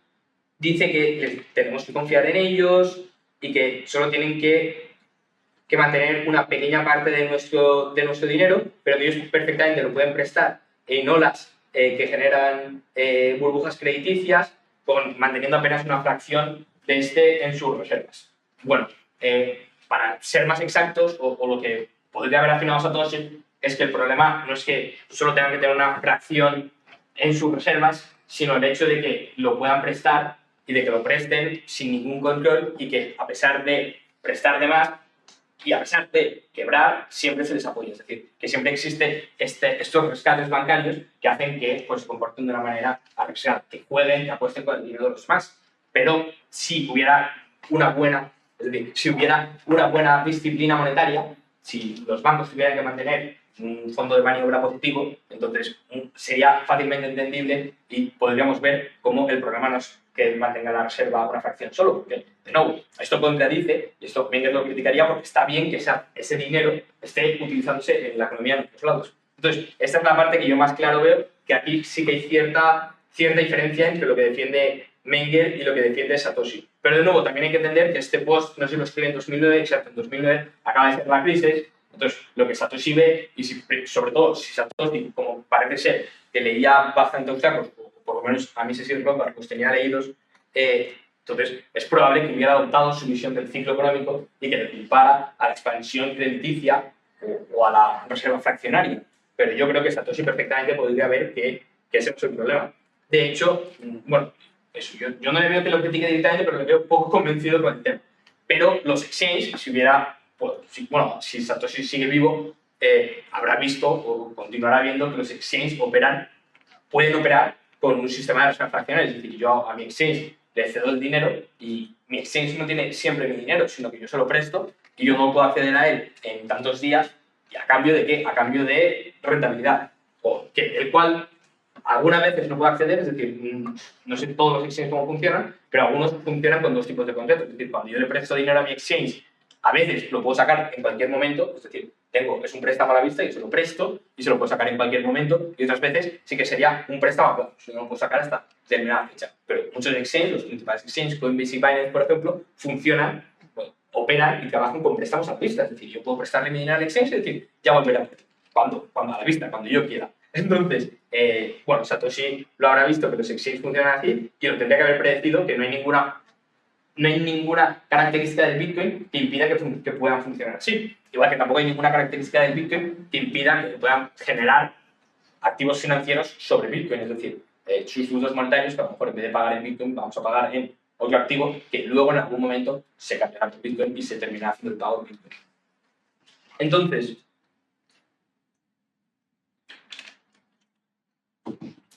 Dice que tenemos que confiar en ellos y que solo tienen que mantener una pequeña parte de nuestro dinero, pero que ellos perfectamente lo pueden prestar en olas que generan burbujas crediticias, manteniendo apenas una fracción de este en sus reservas. Bueno, para ser más exactos, o lo que podría haber afinado Satoshi, es que el problema no es que solo tengan que tener una fracción en sus reservas, sino el hecho de que lo puedan prestar y de que lo presten sin ningún control, y que a pesar de prestar de más y a pesar de quebrar, siempre se les apoya. Es decir, que siempre existen estos rescates bancarios que hacen que pues, se comporten de una manera arriesgada, que jueguen, que apuesten con el dinero de los demás. Pero si hubiera una buena disciplina monetaria, si los bancos tuvieran que mantener un fondo de maniobra positivo, entonces sería fácilmente entendible y podríamos ver cómo el problema no es que mantenga la reserva una fracción solo, porque, de nuevo, esto contradice, y esto Menger lo criticaría, porque está bien que ese dinero esté utilizándose en la economía en otros lados. Entonces, esta es la parte que yo más claro veo, que aquí sí que hay cierta diferencia entre lo que defiende Menger y lo que defiende Satoshi. Pero, de nuevo, también hay que entender que este post no se lo escribe en 2009, exacto, en 2009 acaba de ser la crisis. Entonces, lo que Satoshi ve, y sobre todo si Satoshi, como parece ser, que leía bastante obstáculos, o por lo menos a mí se sirve para los tenía leídos, entonces es probable que hubiera adoptado su visión del ciclo económico y que le culpara a la expansión crediticia o a la reserva fraccionaria. Pero yo creo que Satoshi perfectamente podría ver que ese no es el problema. De hecho, bueno, eso, yo no le veo que lo critique directamente, pero le veo poco convencido con el tema. Pero los exchanges, si Satoshi sigue vivo, habrá visto o continuará viendo que los exchanges pueden operar con un sistema de reserva fraccionaria. Es decir, yo a mi exchange le cedo el dinero y mi exchange no tiene siempre mi dinero, sino que yo se lo presto y yo no puedo acceder a él en tantos días. ¿Y a cambio de qué? A cambio de rentabilidad. El cual algunas veces no puedo acceder, es decir, no sé todos los exchanges cómo funcionan, pero algunos funcionan con dos tipos de contratos. Es decir, cuando yo le presto dinero a mi exchange A veces lo puedo sacar en cualquier momento, es decir, es un préstamo a la vista y se lo presto y se lo puedo sacar en cualquier momento, y otras veces sí que sería un préstamo a plazo, no lo puedo sacar hasta determinada fecha. Pero muchos exchanges, los principales exchanges, Coinbase y Binance, por ejemplo, funcionan, bueno, operan y trabajan con préstamos a la vista. Es decir, yo puedo prestarle mi dinero al exchange y decir, ya volverá. ¿Cuándo? Cuando a la vista, cuando yo quiera. Entonces, bueno, Satoshi lo habrá visto que los exchanges funcionan así y lo tendría que haber predecido, que no hay ninguna característica del Bitcoin que impida que puedan funcionar así. Igual que tampoco hay ninguna característica del Bitcoin que impida que puedan generar activos financieros sobre Bitcoin, es decir, sus fondos monetarios, que a lo mejor en vez de pagar en Bitcoin vamos a pagar en otro activo que luego en algún momento se cambiará por Bitcoin y se terminará haciendo el pago en Bitcoin. Entonces,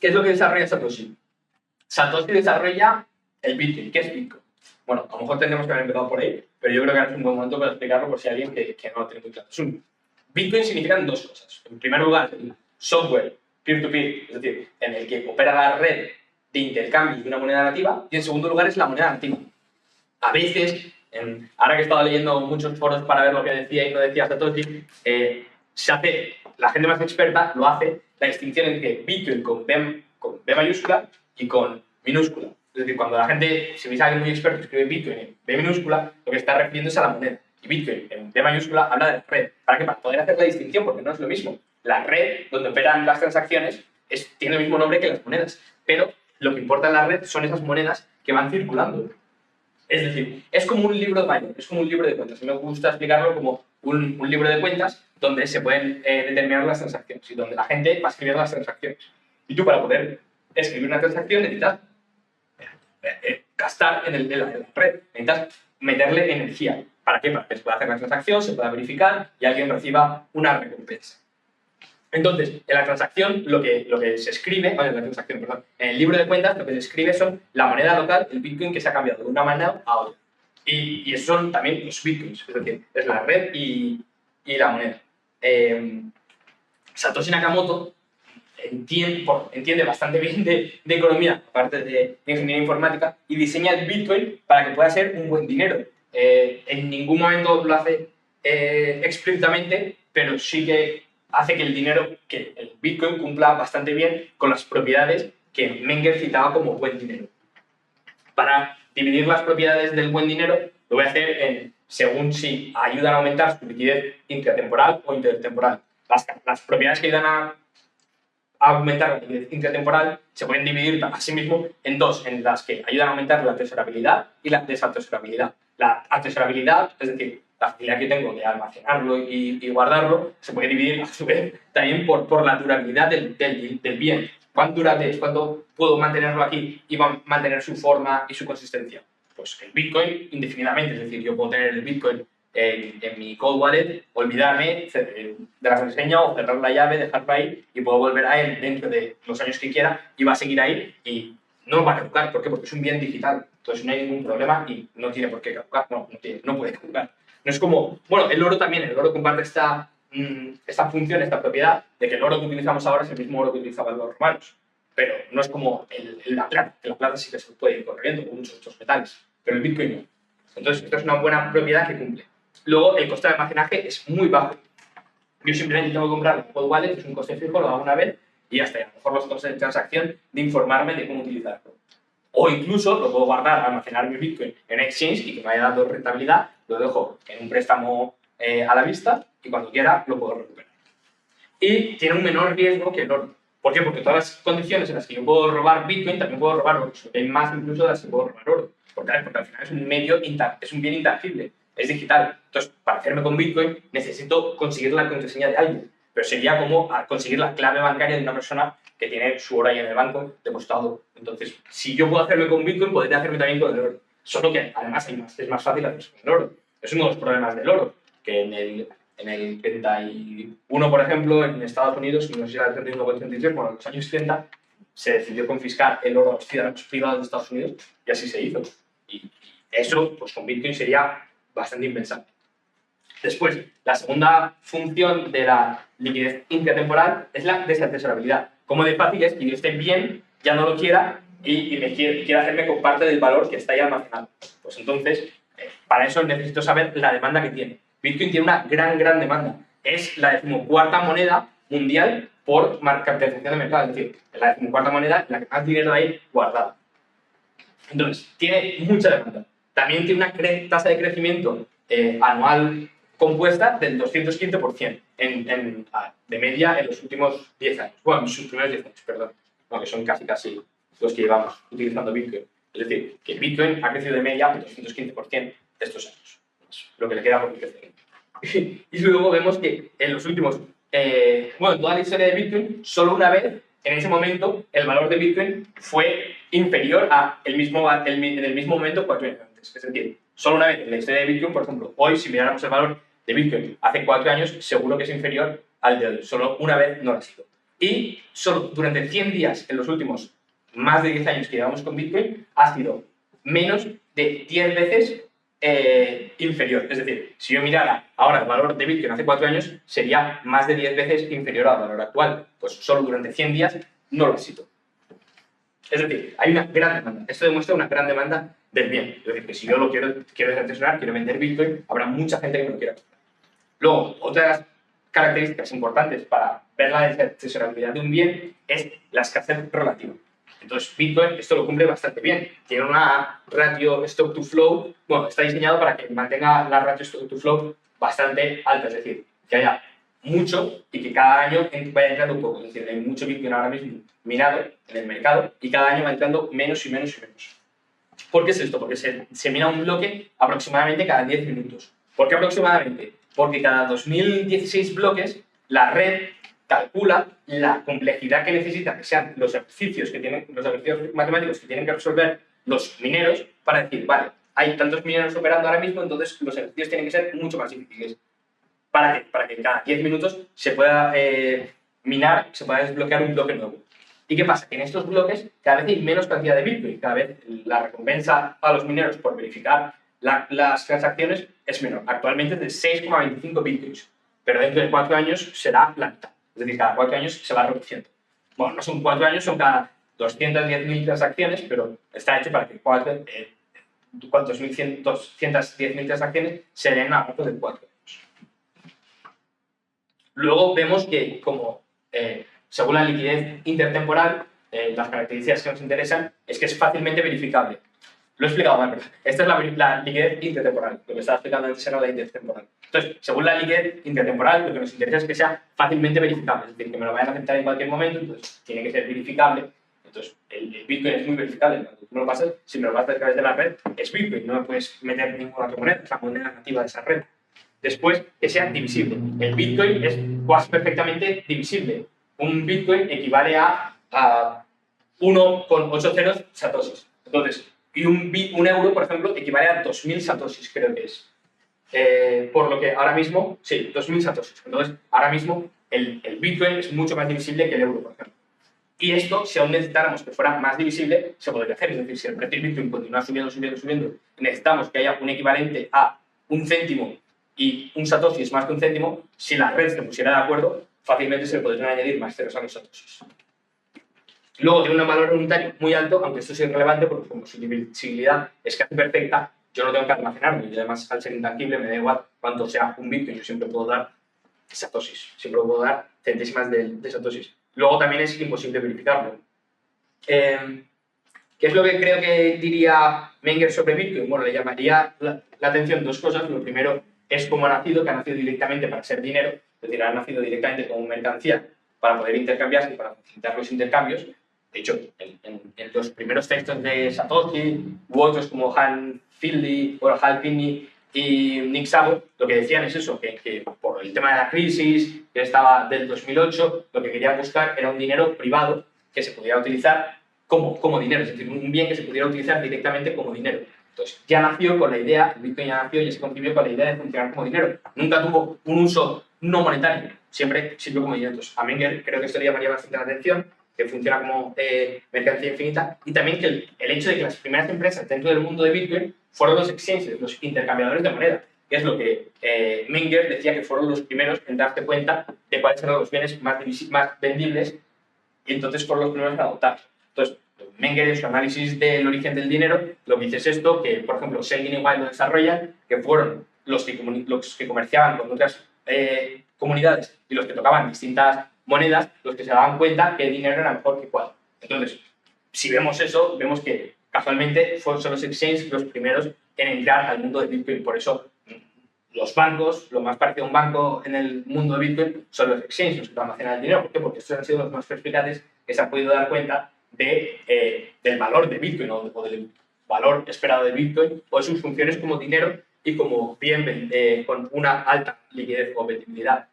¿qué es lo que desarrolla Satoshi? Satoshi desarrolla el Bitcoin. ¿Qué es Bitcoin? Bueno, a lo mejor tendremos que haber empezado por ahí, pero yo creo que ahora es un buen momento para explicarlo por si hay alguien que no lo tiene muy claro. Bitcoin significan dos cosas. En primer lugar, el software peer-to-peer, es decir, en el que opera la red de intercambio de una moneda nativa, y en segundo lugar es la moneda nativa. A veces, ahora que he estado leyendo muchos foros para ver lo que decía y no decía Satoshi, la gente más experta lo hace, la distinción entre Bitcoin con B mayúscula y con minúscula. Es decir, cuando la gente, si veis a alguien muy experto escribe Bitcoin en B minúscula, lo que está refiriéndose a la moneda. Y Bitcoin en B mayúscula habla de la red. ¿Para qué? Para poder hacer la distinción, porque no es lo mismo. La red donde operan las transacciones tiene el mismo nombre que las monedas, pero lo que importa en la red son esas monedas que van circulando. Es decir, es como un libro de Bayer, es como un libro de cuentas. A mí me gusta explicarlo como un libro de cuentas donde se pueden determinar las transacciones y donde la gente va a escribir las transacciones. Y tú, para poder escribir una transacción, necesitas gastar en la red, necesitas meterle energía. ¿Para qué? Para que se pueda hacer la transacción, se pueda verificar y alguien reciba una recompensa. Entonces, en la transacción, lo que se escribe, en el libro de cuentas, lo que se escribe son la moneda local, el Bitcoin, que se ha cambiado de una manera a otra. Y esos son también los Bitcoins, es decir, es la red y la moneda. Satoshi Nakamoto entiende bastante bien de economía, aparte de ingeniería informática, y diseña el Bitcoin para que pueda ser un buen dinero. En ningún momento lo hace explícitamente, pero sí que hace que el Bitcoin cumpla bastante bien con las propiedades que Menger citaba como buen dinero. Para dividir las propiedades del buen dinero, lo voy a hacer según si ayudan a aumentar su liquidez intratemporal o intertemporal. Las propiedades que ayudan a aumentar la liquidez intratemporal se pueden dividir asimismo en dos, en las que ayudan a aumentar la atesorabilidad y la desatesorabilidad. La atesorabilidad, es decir, la facilidad que tengo de almacenarlo y guardarlo, se puede dividir a su vez también por la durabilidad del bien. ¿Cuán durable es? ¿Cuánto puedo mantenerlo aquí y mantener su forma y su consistencia? Pues el Bitcoin indefinidamente, es decir, yo puedo tener el Bitcoin en mi cold wallet, olvidarme de la contraseña o cerrar la llave, dejarlo ahí y puedo volver a él dentro de los años que quiera y va a seguir ahí y no va a caducar. ¿Por qué? Porque es un bien digital. Entonces no hay ningún problema y no tiene por qué caducar. No puede caducar. No es como... Bueno, el oro también. El oro comparte esta función, esta propiedad de que el oro que utilizamos ahora es el mismo oro que utilizaban los romanos. Pero no es como la plata. La plata sí que se puede ir corriendo con muchos otros metales. Pero el Bitcoin no. Entonces esto es una buena propiedad que cumple. Luego, el coste de almacenaje es muy bajo. Yo simplemente tengo que comprar un cold wallet, que es un coste fijo, lo hago una vez y ya está. A lo mejor los costes de transacción de informarme de cómo utilizarlo. O incluso lo puedo guardar, almacenar mi Bitcoin en exchange y que me haya dado rentabilidad, lo dejo en un préstamo a la vista y cuando quiera lo puedo recuperar. Y tiene un menor riesgo que el oro. ¿Por qué? Porque todas las condiciones en las que yo puedo robar Bitcoin también puedo robar oro. Hay más incluso de las que puedo robar oro. Porque al final es un bien intangible. Es digital. Entonces, para hacerme con Bitcoin necesito conseguir la contraseña de alguien. Pero sería como conseguir la clave bancaria de una persona que tiene su oro ahí en el banco depositado. Entonces, si yo puedo hacerme con Bitcoin, podría hacerme también con el oro. Solo que además es más fácil hacerse con el oro. Es uno de los problemas del oro. Que en el 31, por ejemplo, en Estados Unidos, no sé si era el 31 o el 33, bueno, en los años 30, se decidió confiscar el oro a los ciudadanos privados de Estados Unidos y así se hizo. Y eso, pues con Bitcoin sería bastante impensable. Después, la segunda función de la liquidez intratemporal es la desatesorabilidad. Cómo de fácil es que yo esté bien, ya no lo quiera y quiera hacerme con parte del valor que está ahí almacenado. Pues entonces, para eso necesito saber la demanda que tiene. Bitcoin tiene una gran demanda. Es la 14ª moneda mundial por capitalización de mercado, es decir, la 14ª moneda en la que más dinero hay guardado. Entonces, tiene mucha demanda. También tiene una tasa de crecimiento anual compuesta del 215% de media en los últimos 10 años. Bueno, en sus primeros 10 años, perdón. No, que son casi los que llevamos utilizando Bitcoin. Es decir, que Bitcoin ha crecido de media un 215% estos años. Lo que le queda por crecer. Y luego vemos que en los últimos, bueno, en toda la historia de Bitcoin, solo una vez, en ese momento, el valor de Bitcoin fue inferior en el mismo momento 4 años antes. Es decir, solo una vez en la historia de Bitcoin, por ejemplo, hoy, si miráramos el valor de Bitcoin hace 4 años, seguro que es inferior al de hoy. Solo una vez no lo ha sido. Y solo durante 100 días, en los últimos más de 10 años que llevamos con Bitcoin, ha sido menos de 10 veces inferior. Es decir, si yo mirara ahora el valor de Bitcoin hace 4 años, sería más de 10 veces inferior al valor actual. Pues solo durante 100 días no lo ha sido. Es decir, hay una gran demanda. Esto demuestra una gran demanda del bien. Es decir, que si yo lo quiero retencionar, quiero vender Bitcoin, habrá mucha gente que me lo quiera comprar. Luego, otra de las características importantes para ver la tesorabilidad de un bien es la escasez relativa. Entonces, Bitcoin esto lo cumple bastante bien. Tiene una ratio stock to flow, bueno, está diseñado para que mantenga la ratio stock to flow bastante alta, es decir, que haya mucho y que cada año vaya entrando un poco. Es decir, hay mucho Bitcoin ahora mismo minado en el mercado y cada año va entrando menos y menos y menos. ¿Por qué es esto? Porque se mina un bloque aproximadamente cada 10 minutos. ¿Por qué aproximadamente? Porque cada 2016 bloques la red calcula la complejidad que necesita que sean los ejercicios matemáticos que tienen que resolver los mineros para decir, vale, hay tantos mineros operando ahora mismo, entonces los ejercicios tienen que ser mucho más difíciles. ¿Para qué? Para que cada 10 minutos se pueda minar, se pueda desbloquear un bloque nuevo. ¿Y qué pasa? Que en estos bloques cada vez hay menos cantidad de Bitcoin, cada vez la recompensa a los mineros por verificar las transacciones es menor. Actualmente es de 6,25 Bitcoins, pero dentro de 4 años será la mitad. Es decir, cada 4 años se va reduciendo. Bueno, no son 4 años, son cada 210.000 transacciones, pero está hecho para que 210.000 transacciones se den a plazo de 4 años. Luego vemos que, como según la liquidez intertemporal, las características que nos interesan es que es fácilmente verificable. Lo he explicado mal, pero esta es la liquidez intertemporal. Lo que estaba explicando antes era la intertemporal. Entonces, según la liquidez intertemporal, lo que nos interesa es que sea fácilmente verificable. Es decir, que me lo vayan a aceptar en cualquier momento, entonces tiene que ser verificable. Entonces, el Bitcoin es muy verificable. Cuando tú me lo pasas, si me lo pasas a través de la red, es Bitcoin. No me puedes meter ninguna otra moneda, es la moneda nativa de esa red. Después, que sea divisible. El Bitcoin es casi perfectamente divisible. Un Bitcoin equivale a 1,80 satoshis. Entonces, y un euro, por ejemplo, equivale a 2.000 satoshis, creo que es. Por lo que ahora mismo, sí, 2.000 satoshis. Entonces, ahora mismo el Bitcoin es mucho más divisible que el euro, por ejemplo. Y esto, si aún necesitáramos que fuera más divisible, se podría hacer. Es decir, si el precio del Bitcoin continúa subiendo, necesitamos que haya un equivalente a 1 céntimo y un satoshi es más que 1 céntimo. Si la red se pusiera de acuerdo, fácilmente se le podrían añadir más ceros a los satoshis. Luego tiene un valor unitario muy alto, aunque esto es irrelevante porque como su divisibilidad es casi perfecta, yo no tengo que almacenarlo y además al ser intangible me da igual cuánto sea un Bitcoin, yo siempre puedo dar satoshis, siempre puedo dar centésimas de satoshis. Luego también es imposible verificarlo. ¿Qué es lo que creo que diría Menger sobre Bitcoin? Bueno, le llamaría la atención 2 cosas. Lo primero es cómo ha nacido, que ha nacido directamente para ser dinero, es decir, ha nacido directamente como mercancía para poder intercambiarse y para facilitar los intercambios. De hecho, en los primeros textos de Satoshi u otros como Han Fieldy o Hal Finney y Nick Szabo, lo que decían es eso, que por el tema de la crisis que estaba del 2008, lo que querían buscar era un dinero privado que se pudiera utilizar como dinero, es decir, un bien que se pudiera utilizar directamente como dinero. Entonces, ya nació con la idea, el Bitcoin ya nació y se concibió con la idea de funcionar como dinero. Nunca tuvo un uso no monetario, siempre sirvió como dinero. Entonces, a Menger creo que esto le llamaría bastante la atención, que funciona como mercancía infinita, y también que el hecho de que las primeras empresas dentro del mundo de Bitcoin fueron los exchanges, los intercambiadores de moneda, que es lo que Menger decía que fueron los primeros en darse cuenta de cuáles eran los bienes más vendibles, y entonces fueron los primeros en adoptar. Entonces, Menger, en su análisis del origen del dinero, lo que dice es esto, que por ejemplo Selgin y White lo desarrollan, que fueron los que comerciaban con otras comunidades y los que tocaban distintas monedas, los que se daban cuenta que el dinero era mejor que cuál. Entonces, si vemos eso, vemos que casualmente son los exchanges los primeros en entrar al mundo de Bitcoin. Por eso los bancos, lo más parecido a un banco en el mundo de Bitcoin, son los exchanges, los que almacenan el dinero. ¿Por qué? Porque estos han sido los más perspicaces que se han podido dar cuenta del valor de Bitcoin o del valor esperado de Bitcoin o de sus funciones como dinero y como bien con una alta liquidez o vendibilidad.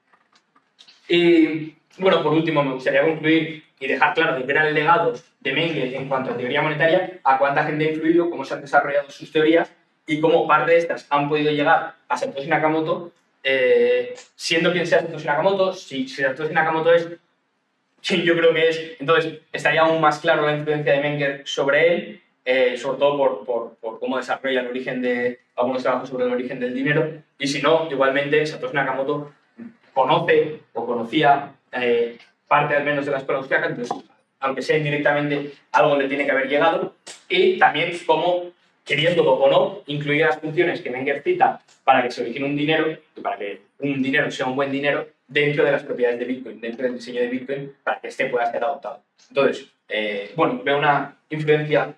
Y bueno, por último, me gustaría concluir y dejar claro el gran legado de Menger en cuanto a teoría monetaria, a cuánta gente ha influido, cómo se han desarrollado sus teorías y cómo parte de estas han podido llegar a Satoshi Nakamoto, siendo quien sea Satoshi Nakamoto. Si Satoshi Nakamoto es quien yo creo que es, entonces estaría aún más claro la influencia de Menger sobre él, sobre todo por cómo desarrolla el origen de algunos trabajos sobre el origen del dinero. Y si no, igualmente Satoshi Nakamoto conoce o conocía parte al menos de la escuela austriaca, entonces, aunque sea indirectamente, algo le tiene que haber llegado. Y también cómo, queriéndolo o no, incluir las funciones que Menger cita para que se origine un dinero, y para que un dinero sea un buen dinero, dentro de las propiedades de Bitcoin, dentro del diseño de Bitcoin, para que este pueda ser adoptado. Entonces, bueno, veo una influencia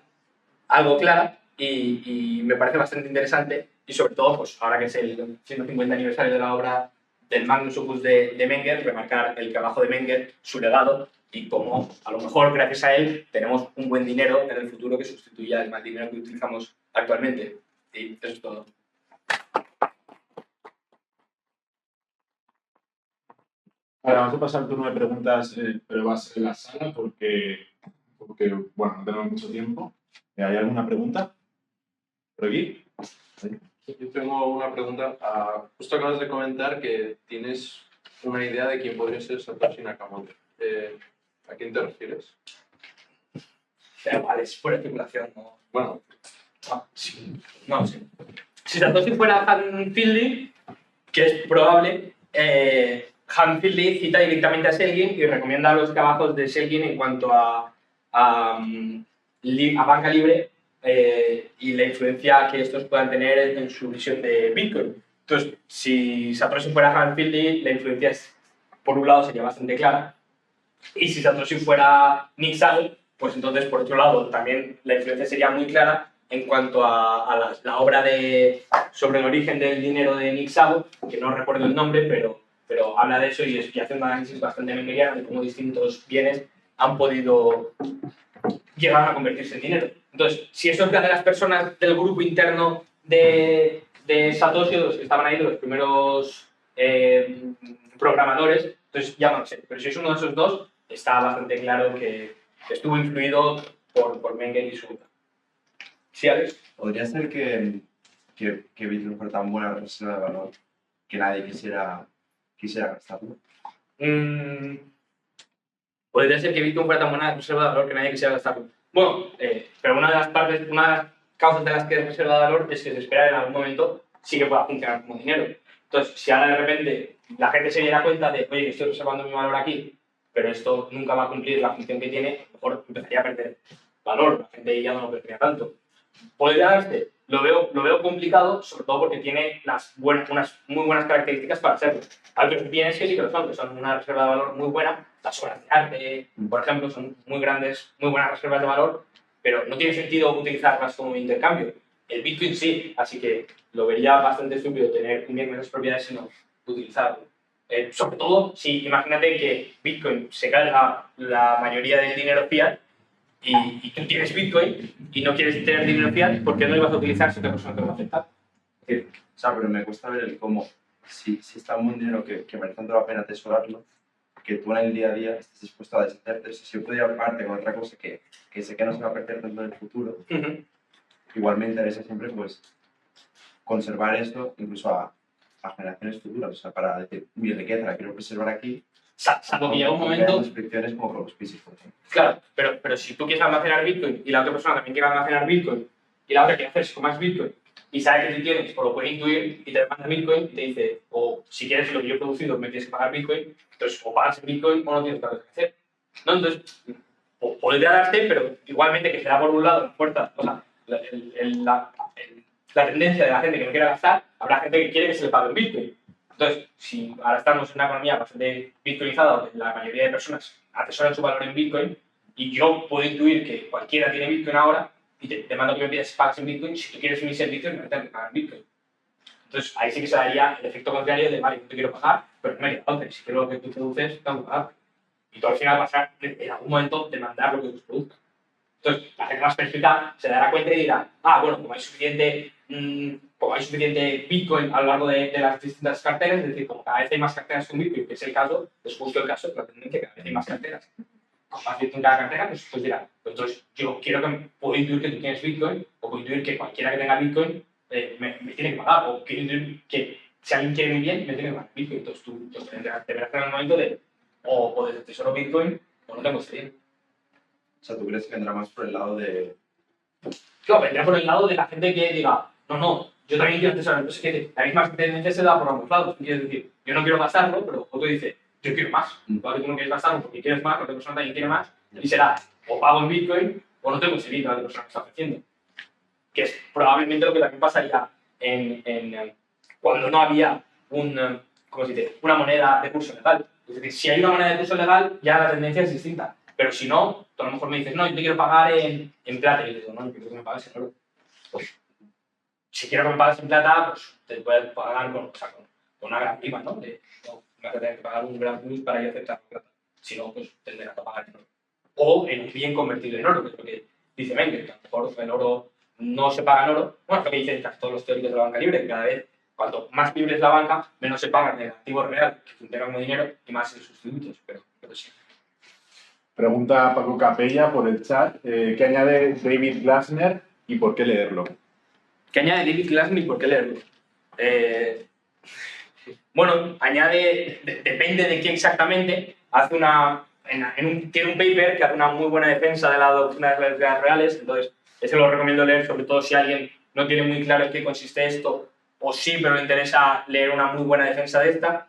algo clara y me parece bastante interesante, y sobre todo, pues ahora que es el 150 aniversario de la obra del Magnus Opus de Menger, remarcar el trabajo de Menger, su legado y cómo, a lo mejor, gracias a él, tenemos un buen dinero en el futuro que sustituya el mal dinero que utilizamos actualmente. Y eso es todo. Ahora vamos a pasar al turno de preguntas, pero va a ser en la sala porque bueno, no tenemos mucho tiempo. ¿Hay alguna pregunta? ¿Por aquí? Yo tengo una pregunta. Justo acabas de comentar que tienes una idea de quién podría ser Satoshi Nakamoto. ¿A quién te refieres? Pero vale, es pura especulación, ¿no? Bueno, Sí. No, sí. Si Satoshi fuera Han Fielding, que es probable, Han Fielding cita directamente a Selgin y recomienda los trabajos de Selgin en cuanto a banca libre y la influencia que estos puedan tener en su visión de Bitcoin. Entonces, si Satoshi fuera Han Fielding, la influencia por un lado sería bastante clara, y si Satoshi fuera Nick Sago, pues entonces por otro lado también la influencia sería muy clara en cuanto a la obra sobre el origen del dinero de Nick Sago, que no recuerdo el nombre, pero habla de eso y hace un análisis bastante mengeriano de cómo distintos bienes han podido llegar a convertirse en dinero. Entonces, si eso es de las personas del grupo interno de Satoshi, de los que estaban ahí, de los primeros programadores, entonces ya no lo sé. Pero si es uno de esos dos, está bastante claro que estuvo influido por Menger y su obra. ¿Sí, Alex? ¿Podría ser que Bitcoin fuera tan buena reserva de valor que nadie quisiera gastarlo? Podría ser que Bitcoin fuera tan buena reserva de valor que nadie quisiera gastarlo. Bueno, pero una de las causas de las que es reserva de valor es que se espera en algún momento sí que pueda funcionar como dinero. Entonces, si ahora de repente la gente se diera cuenta de, oye, que estoy reservando mi valor aquí, pero esto nunca va a cumplir la función que tiene, a lo mejor empezaría a perder valor, la gente ya no lo perdería tanto. ¿Podría darse? Lo veo complicado, sobre todo porque tiene unas muy buenas características para hacerlo. Hay otros bienes que sí que lo son, que son una reserva de valor muy buena. Las obras de arte, por ejemplo, son muy grandes, muy buenas reservas de valor, pero no tiene sentido utilizarlas como intercambio. El Bitcoin sí, así que lo vería bastante estúpido tener un bien con esas propiedades sino utilizarlo. Sobre todo si imagínate que Bitcoin se carga la mayoría del dinero fiat y tú tienes Bitcoin y no quieres tener dinero fiat, ¿por qué no lo vas a utilizar si otra persona te lo va a aceptar? O sea, pero me cuesta ver el cómo, si está un buen dinero que merece tanto la pena atesorarlo, que tú en el día a día estés dispuesto a deshacerte. Si yo pudiera parte con otra cosa que sé que no se va a perder tanto en el futuro, igual me interesa siempre pues conservar esto incluso a generaciones futuras. O sea, para decir, mi riqueza la quiero preservar aquí. Salvo que llega un momento... Restricciones como con los pisos, por ejemplo. Claro, pero si tú quieres almacenar Bitcoin y la otra persona también quiere almacenar Bitcoin y la otra quiere hacerse con más Bitcoin y sabe que tú tienes, o lo puede intuir y te manda Bitcoin y te dice, o si quieres lo que yo he producido me tienes que pagar Bitcoin, entonces o pagas en Bitcoin o no tienes nada que hacer. ¿No? Entonces, podría darse, pero igualmente que será por un lado la fuerza, o sea, la tendencia de la gente que no quiere gastar, habrá gente que quiere que se le pague en Bitcoin. Entonces, si ahora estamos en una economía bastante bitcoinizada, donde la mayoría de personas atesoran su valor en Bitcoin, y yo puedo intuir que cualquiera tiene Bitcoin ahora, y te mando que me pides pagas en Bitcoin, si tú quieres mis servicios, me tengo que pagar en Bitcoin. Entonces, ahí sí que se daría el efecto contrario de, vale, no te quiero pagar, pero no me entonces, si quiero lo que tú produces, tengo que pagar. Y tú al final vas a, en algún momento, demandar lo que tú produzcas. Entonces, la gente más perspicaz se dará cuenta y dirá, bueno, como hay suficiente Bitcoin a lo largo de las distintas carteras, es decir, como cada vez hay más carteras con Bitcoin, que es el caso, es justo el caso, la tendencia que cada vez hay más carteras. Como más Bitcoin en cada cartera, pues dirá, pues entonces yo puedo intuir que tú tienes Bitcoin, o puedo intuir que cualquiera que tenga Bitcoin me tiene que pagar, o quiero intuir que si alguien quiere mi bien, me tiene que pagar Bitcoin. Entonces tú te verás en el momento de o desde tesoro Bitcoin o no tengo ese bien. O sea, ¿tú crees que vendrá más por el lado de...? Claro, vendrá por el lado de la gente que diga, no, yo también quiero tesorar. Entonces, que la misma tendencia se da por ambos lados. Quiere decir, yo no quiero gastarlo, pero otro dice, yo quiero más. Vale, tú no quieres gastarlo porque quieres más, la otra persona también quiere más. Y será, o pago en Bitcoin o no tengo ese bien que la otra persona me está ofreciendo. Que es probablemente lo que también pasaría cuando no había una moneda de curso legal. Es decir, si hay una moneda de curso legal, ya la tendencia es distinta. Pero si no, tú a lo mejor me dices, no, yo te quiero pagar en plata. Y yo digo, no, yo quiero que me pagues en oro. Pues, si quiero que me pagues en plata, pues te puedes pagar con una gran prima, ¿no? No vas a tener que pagar un gran plus para yo aceptar la plata. Si no, pues tendrás que pagar en oro. O en un bien convertido en oro, que es lo que dice Menger, que a lo mejor el oro no se paga en oro. Bueno, es lo que dicen casi todos los teóricos de la banca libre, que cada vez, cuanto más libre es la banca, menos se paga en el activo real, que funciona como dinero, y más en sustitutos. Pero sí. Pregunta Paco Capella por el chat. ¿Qué añade David Glasner y por qué leerlo? ¿Qué añade David Glasner y por qué leerlo? Bueno, añade, depende de qué exactamente, tiene un paper que hace una muy buena defensa de la doctrina de las realidades reales, entonces ese lo recomiendo leer, sobre todo si alguien no tiene muy claro en qué consiste esto, o sí, pero le interesa leer una muy buena defensa de esta.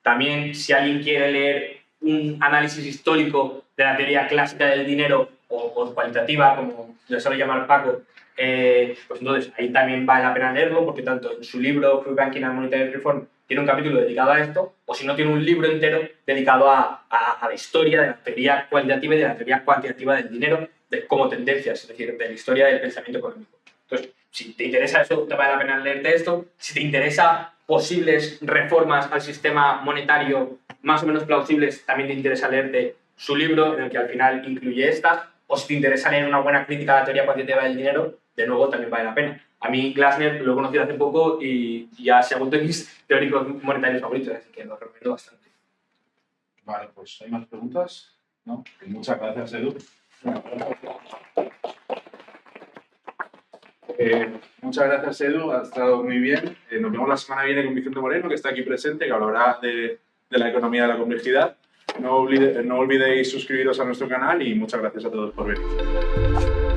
También, si alguien quiere leer un análisis histórico de la teoría clásica del dinero, o cualitativa, como le suele llamar Paco, pues entonces ahí también vale la pena leerlo, porque tanto en su libro Free Banking and Monetary Reform tiene un capítulo dedicado a esto, o si no tiene un libro entero dedicado a la historia de la teoría cualitativa y de la teoría cuantitativa del dinero como tendencias, es decir, de la historia del pensamiento económico. Entonces, si te interesa eso, te vale la pena leerte esto. Si te interesa posibles reformas al sistema monetario más o menos plausibles, también te interesa leerte su libro, en el que al final incluye estas. O si te interesa leer una buena crítica a la teoría cuantitativa del dinero, de nuevo también vale la pena. A mí Glasner lo he conocido hace poco y ya se ha vuelto en mis teóricos monetarios favoritos, así que lo recomiendo bastante. Vale, pues ¿hay más preguntas? ¿No? Muchas gracias, Edu. Muchas gracias, Edu. Ha estado muy bien. Nos vemos la semana que viene con Vicente Moreno, que está aquí presente, que hablará de la economía de la complejidad. No olvidéis suscribiros a nuestro canal y muchas gracias a todos por venir.